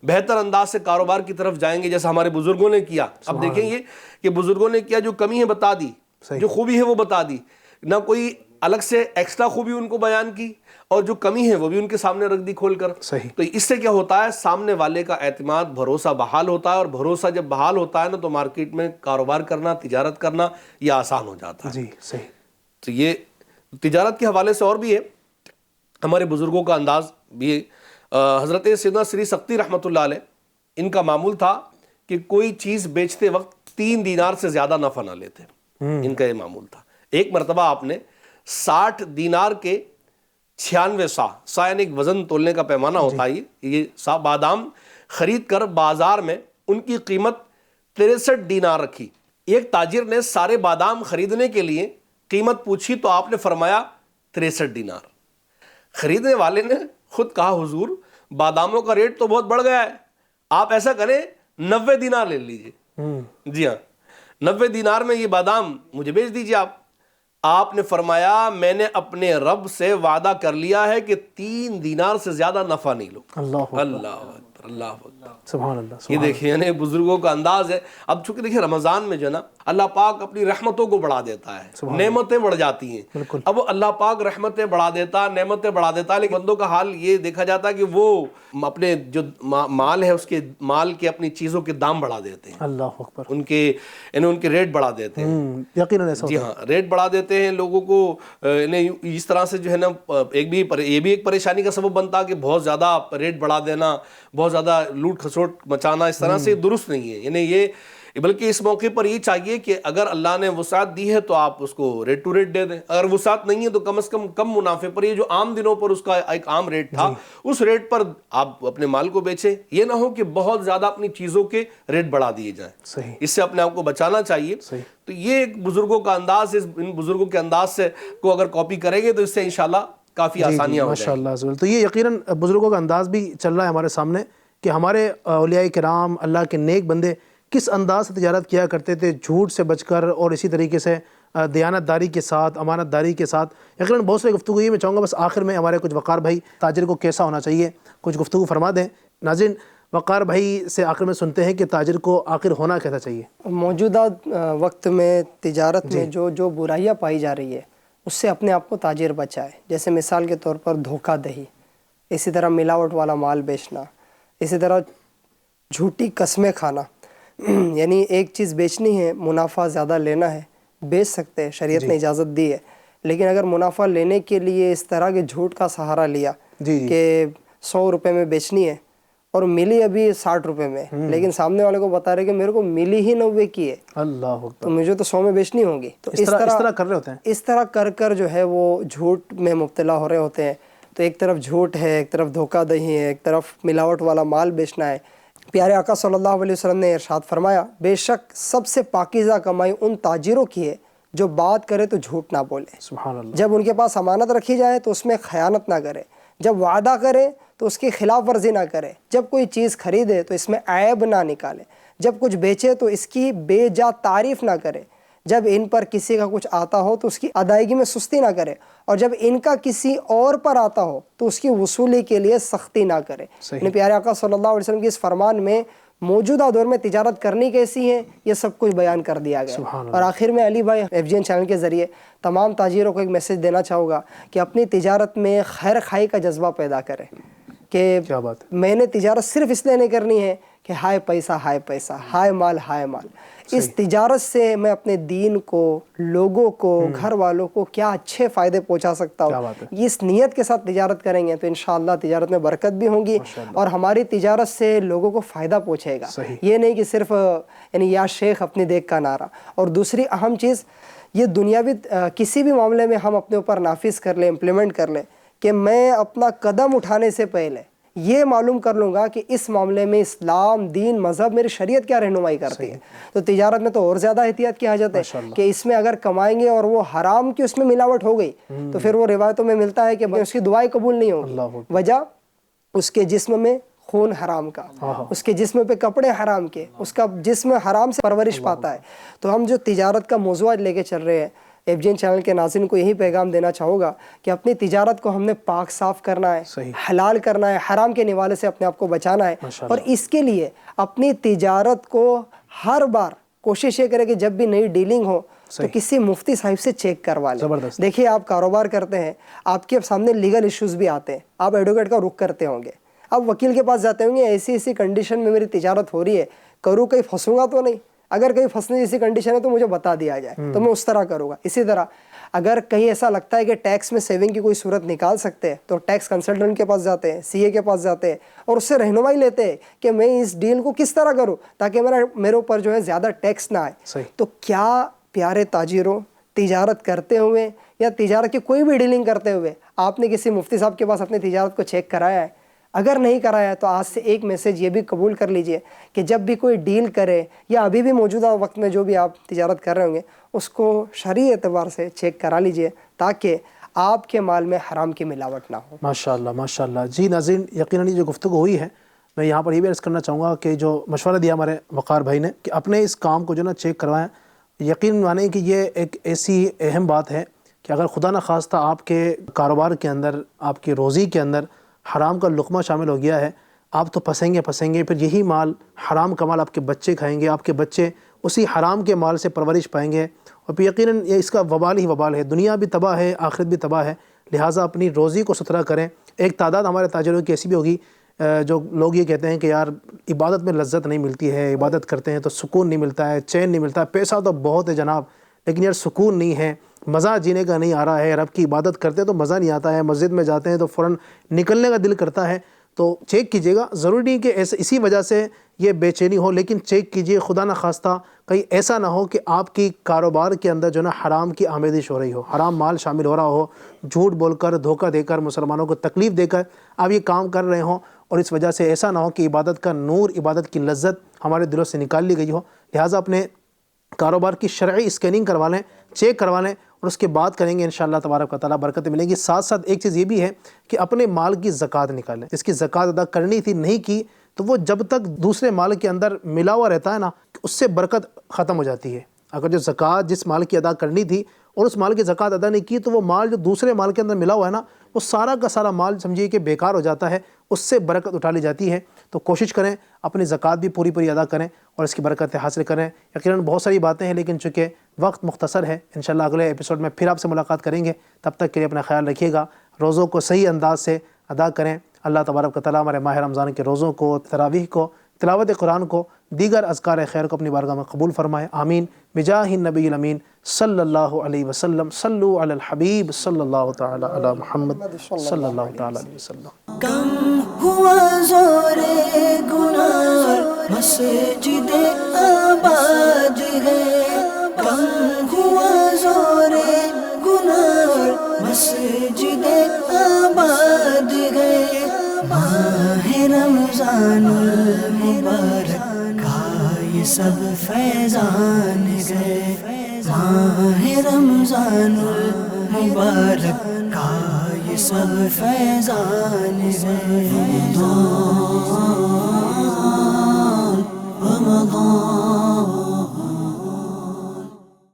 بہتر انداز سے کاروبار کی طرف جائیں گے جیسا ہمارے بزرگوں نے کیا. اب دیکھیں گے کہ بزرگوں نے کیا، جو کمی ہے بتا دی، جو خوبی ہے وہ بتا دی، نہ کوئی الگ سے ایکسٹرا خوبی ان کو بیان کی، اور جو کمی ہے وہ بھی ان کے سامنے رکھ دی کھول کر. تو اس سے کیا ہوتا ہے، سامنے والے کا اعتماد، بھروسہ بحال ہوتا ہے، اور بھروسہ جب بحال ہوتا ہے نا تو مارکیٹ میں کاروبار کرنا، تجارت کرنا یہ آسان ہو جاتا ہے. تو یہ تجارت کے حوالے سے اور بھی ہے ہمارے بزرگوں کا انداز بھی. حضرت سیدنا سری سختی رحمۃ اللہ علیہ، ان کا معمول تھا کہ کوئی چیز بیچتے وقت 3 دینار سے زیادہ نفع نہ لیتے. ان کا یہ معمول تھا. ایک مرتبہ آپ نے 60 دینار کے 96 سا یعنی ایک وزن تولنے کا پیمانہ ہوتا ہے، یہ سا بادام خرید کر بازار میں ان کی قیمت 63 دینار رکھی. ایک تاجر نے سارے بادام خریدنے کے لیے قیمت پوچھی تو آپ نے فرمایا 63 دینار. خریدنے والے نے خود کہا حضور باداموں کا ریٹ تو بہت بڑھ گیا ہے، آپ ایسا کریں 90 دینار لے لیجیے. جی ہاں 90 دینار میں یہ بادام مجھے بیچ دیجیے آپ نے فرمایا میں نے اپنے رب سے وعدہ کر لیا ہے کہ 3 دینار سے زیادہ نفع نہیں لو. اللہ اللہ اکبر اللہ اکبر. سبحان اللہ. یہ دیکھیں یعنی بزرگوں کا انداز ہے. اب چونکہ دیکھیں رمضان میں جو ہے نا اللہ پاک اپنی رحمتوں کو بڑھا دیتا ہے, نعمتیں بڑھ جاتی ہیں. اب اللہ پاک رحمتیں بڑھا دیتا, نعمتیں بڑھا دیتا ہے, لیکن بندوں کا حال یہ دیکھا جاتا ہے کہ وہ اپنے جو مال ہے اس کے مال کے اپنی چیزوں کے دام بڑھا دیتے ہیں. اللہ اکبر. ان کے ریٹ بڑھا دیتے ہیں. یقیناً ایسا جی ہاں ریٹ بڑھا دیتے ہیں لوگوں کو. اس طرح سے جو ہے نا یہ بھی ایک پریشانی کا سبب بنتا ہے کہ بہت زیادہ ریٹ بڑھا دینا, بہت زیادہ لوٹ کھسوٹ مچانا, اس طرح سے درست نہیں ہے. یعنی یہ بلکہ اس موقع پر یہ چاہیے کہ اگر اللہ نے وسعت دی ہے تو آپ اس کو ریٹ ٹو ریٹ دے دیں. اگر وسعت نہیں ہے تو کم از کم منافع پر, یہ جو عام دنوں پر اس کا ایک عام ریٹ تھا اس ریٹ پر آپ اپنے مال کو بیچیں. یہ نہ ہو کہ بہت زیادہ اپنی چیزوں کے ریٹ بڑھا دیے جائیں. صحیح. اس سے اپنے آپ کو بچانا چاہیے. تو یہ ایک بزرگوں کا انداز ہے, ان بزرگوں کے انداز سے کو اگر کاپی کریں گے تو اس سے انشاءاللہ کافی آسانیاں ہو جائیں. ماشاءاللہ. تو یہ یقیناً بزرگوں کا انداز بھی چل رہا ہے ہمارے سامنے کہ ہمارے اولیاء کرام اللہ کے نیک بندے کس انداز سے تجارت کیا کرتے تھے, جھوٹ سے بچ کر اور اسی طریقے سے دیانت داری کے ساتھ, امانت داری کے ساتھ. یقیناً بہت ساری گفتگو یہ میں چاہوں گا بس آخر میں ہمارے کچھ وقار بھائی تاجر کو کیسا ہونا چاہیے کچھ گفتگو فرما دیں. ناظرین وقار بھائی سے آخر میں سنتے ہیں کہ تاجر کو آخر ہونا کیسا چاہیے. موجودہ وقت میں تجارت میں جو برائیاں پائی جا رہی ہے اس سے اپنے آپ کو تاجر بچائے. جیسے مثال کے طور پر دھوکہ دہی, اسی طرح ملاوٹ والا مال بیچنا, اسی طرح جھوٹی قسمیں کھانا. یعنی ایک چیز بیچنی ہے, منافع زیادہ لینا ہے, بیچ سکتے ہیں, شریعت نے اجازت دی ہے. لیکن اگر منافع لینے کے لیے اس طرح کے جھوٹ کا سہارا لیا کہ 100 روپے میں بیچنی ہے اور ملی ابھی 60 روپے میں, لیکن سامنے والے کو بتا رہے کہ میرے کو ملی ہی 90 کی ہے, اللہ تو مجھے تو 100 میں بیچنی ہوگی. تو اس طرح کر رہے ہوتے ہیں. اس طرح کر جو ہے وہ جھوٹ میں مبتلا ہو رہے ہوتے ہیں. تو ایک طرف جھوٹ ہے, ایک طرف دھوکہ دہی ہے, ایک طرف ملاوٹ والا مال بیچنا ہے. پیارے آقا صلی اللہ علیہ وسلم نے ارشاد فرمایا, بے شک سب سے پاکیزہ کمائی ان تاجروں کی ہے جو بات کرے تو جھوٹ نہ بولے. سبحان اللہ. جب ان کے پاس امانت رکھی جائے تو اس میں خیانت نہ کرے, جب وعدہ کرے تو اس کی خلاف ورزی نہ کرے, جب کوئی چیز خریدے تو اس میں عیب نہ نکالے, جب کچھ بیچے تو اس کی بے جا تعریف نہ کرے, جب ان پر کسی کا کچھ آتا ہو تو اس کی ادائیگی میں سستی نہ کرے, اور جب ان کا کسی اور پر آتا ہو تو اس کی وصولی کے لیے سختی نہ کرے. یعنی پیارے آقا صلی اللہ علیہ وسلم کی اس فرمان میں موجودہ دور میں تجارت کرنی کیسی ہے یہ سب کچھ بیان کر دیا گیا. اور آخر میں علی بھائی FGN چینل کے ذریعے تمام تاجروں کو ایک میسج دینا چاہوں گا کہ اپنی تجارت میں خیر خواہی کا جذبہ پیدا کریں کہ میں نے تجارت صرف اس لیے نہیں کرنی ہے کہ ہائے پیسہ, ہائے مال, ہائے مال. اس تجارت سے میں اپنے دین کو, لوگوں کو, گھر والوں کو کیا اچھے فائدے پہنچا سکتا ہوں. اس نیت کے ساتھ تجارت کریں گے تو انشاءاللہ تجارت میں برکت بھی ہوگی اور ہماری تجارت سے لوگوں کو فائدہ پہنچے گا. یہ نہیں کہ صرف یعنی یا شیخ اپنی دیکھ کا نعرہ. اور دوسری اہم چیز یہ دنیاوی کسی بھی معاملے میں ہم اپنے اوپر نافذ کر لیں, امپلیمنٹ کر لیں کہ میں اپنا قدم اٹھانے سے پہلے یہ معلوم کر لوں گا کہ اس معاملے میں اسلام, دین, مذہب, میری شریعت کیا رہنمائی کرتی ہے. تو تجارت میں تو اور زیادہ احتیاط کی حاجت ہے کہ اس میں اگر کمائیں گے اور وہ حرام کی اس میں ملاوٹ ہو گئی تو پھر وہ روایتوں میں ملتا ہے کہ اس کی دعائیں قبول نہیں ہوگی. وجہ اس کے جسم میں خون حرام کا, اس کے جسم پہ کپڑے حرام کے, اس کا جسم حرام سے پرورش پاتا ہے. تو ہم جو تجارت کا موضوع آج لے کے چل رہے ہیں, FGN چینل کے ناظرین کو یہی پیغام دینا چاہوں گا کہ اپنی تجارت کو ہم نے پاک صاف کرنا ہے, حلال کرنا ہے, حرام کے نوالے سے اپنے آپ کو بچانا ہے. اور اس کے لیے اپنی تجارت کو ہر بار کوشش یہ کرے کہ جب بھی نئی ڈیلنگ ہو تو کسی مفتی صاحب سے چیک کروا لیں. دیکھیے آپ کاروبار کرتے ہیں, آپ کے سامنے لیگل ایشوز بھی آتے ہیں, آپ ایڈوکیٹ کا رخ کرتے ہوں گے, آپ وکیل کے پاس جاتے ہوں گے, ایسی کنڈیشن میں میری تجارت ہو رہی ہے, کروں کہیں پھنسوں گا تو نہیں, اگر کہیں پھنسنے جیسی کنڈیشن ہے تو مجھے بتا دیا جائے تو میں اس طرح کروں گا. اسی طرح اگر کہیں ایسا لگتا ہے کہ ٹیکس میں سیونگ کی کوئی صورت نکال سکتے ہیں تو ٹیکس کنسلٹنٹ کے پاس جاتے ہیں, CA کے پاس جاتے ہیں اور اس سے رہنمائی لیتے ہیں کہ میں اس ڈیل کو کس طرح کروں تاکہ میرے اوپر جو ہے زیادہ ٹیکس نہ آئے. تو کیا پیارے تاجروں, تجارت کرتے ہوئے یا تجارت کی کوئی بھی ڈیلنگ کرتے ہوئے آپ نے کسی مفتی صاحب کے پاس اپنی تجارت کو چیک کرایا ہے؟ اگر نہیں کرایا ہے تو آج سے ایک میسج یہ بھی قبول کر لیجئے کہ جب بھی کوئی ڈیل کرے یا ابھی بھی موجودہ وقت میں جو بھی آپ تجارت کر رہے ہوں گے اس کو شرعی اعتبار سے چیک کرا لیجئے تاکہ آپ کے مال میں حرام کی ملاوٹ نہ ہو. ماشاءاللہ ماشاءاللہ. جی ناظرین, یقیناً یہ جو گفتگو ہوئی ہے میں یہاں پر یہ بھی عرض کرنا چاہوں گا کہ جو مشورہ دیا ہمارے وقار بھائی نے کہ اپنے اس کام کو جو نا چیک کروائیں. یقین مانیں کہ یہ ایک ایسی اہم بات ہے کہ اگر خدا نخواستہ آپ کے کاروبار کے اندر، آپ کی روزی کے اندر حرام کا لقمہ شامل ہو گیا ہے، آپ تو پھنسیں گے. پھر یہی مال، حرام کا مال آپ کے بچے کھائیں گے، آپ کے بچے اسی حرام کے مال سے پرورش پائیں گے، اور پھر یقیناً یہ اس کا وبال ہی وبال ہے. دنیا بھی تباہ ہے، آخرت بھی تباہ ہے. لہٰذا اپنی روزی کو ستھرا کریں. ایک تعداد ہمارے تاجروں کی ایسی بھی ہوگی جو لوگ یہ کہتے ہیں کہ یار عبادت میں لذت نہیں ملتی ہے، عبادت کرتے ہیں تو سکون نہیں ملتا ہے، چین نہیں ملتا ہے. پیسہ تو بہت ہے جناب، لیکن یار سکون نہیں ہے، مزہ جینے کا نہیں آ رہا ہے. رب کی عبادت کرتے ہیں تو مزہ نہیں آتا ہے، مسجد میں جاتے ہیں تو فوراً نکلنے کا دل کرتا ہے. تو چیک کیجئے گا، ضروری نہیں کہ اسی وجہ سے یہ بے چینی ہو، لیکن چیک کیجئے خدا نخواستہ کہیں ایسا نہ ہو کہ آپ کی کاروبار کے اندر جو نا حرام کی آمیزش ہو رہی ہو، حرام مال شامل ہو رہا ہو، جھوٹ بول کر، دھوکہ دے کر، مسلمانوں کو تکلیف دے کر آپ یہ کام کر رہے ہوں، اور اس وجہ سے ایسا نہ ہو کہ عبادت کا نور، عبادت کی لذت ہمارے دلوں سے نکال لی گئی ہو. لہٰذا اپنے کاروبار کی شرعی اسکیننگ کروا لیں، چیک کروا لیں، اور اس کے بعد کریں گے انشاءاللہ تبارک و تعالیٰ برکتیں ملیں گی. ساتھ ساتھ ایک چیز یہ بھی ہے کہ اپنے مال کی زکوٰۃ نکالیں. اس کی زکوٰۃ ادا کرنی تھی، نہیں کی تو وہ جب تک دوسرے مال کے اندر ملا ہوا رہتا ہے نا، اس سے برکت ختم ہو جاتی ہے. اگر جو زکوٰۃ جس مال کی ادا کرنی تھی اور اس مال کی زکوٰۃ ادا نہیں کی تو وہ مال جو دوسرے مال کے اندر ملا ہوا ہے نا، وہ سارا کا سارا مال سمجھیے کہ بیکار ہو جاتا ہے، اس سے برکت اٹھا لی جاتی ہے. تو کوشش کریں اپنی زکوٰۃ بھی پوری ادا کریں اور اس کی برکتیں حاصل کریں. یقیناً بہت ساری باتیں ہیں لیکن چونکہ وقت مختصر ہے، انشاءاللہ اگلے ایپیسوڈ میں پھر آپ سے ملاقات کریں گے. تب تک کے لیے اپنا خیال رکھیے گا. روزوں کو صحیح انداز سے ادا کریں. اللہ تبارک و تعالیٰ ہمارے ماہ رمضان کے روزوں کو، تراویح کو، تلاوت قرآن کو، دیگر اذکار خیر کو اپنی بارگاہ میں قبول فرمائے. آمین بجاہ النبی الامین صلی اللہ علیہ وسلم. صلو علی الحبیب صلی اللہ تعالی علی محمد صلی اللہ تعالی علیہ وسلم. کم ہوا زور گناہ مسجد آباد ہے، کم ہوا زور گناہ مسجد آباد ہے. ماہ رمضان المبارک کا یہ سب فیضان گئے، ماہ رمضان المبارک کا یہ سب فیضان گئے. رمضان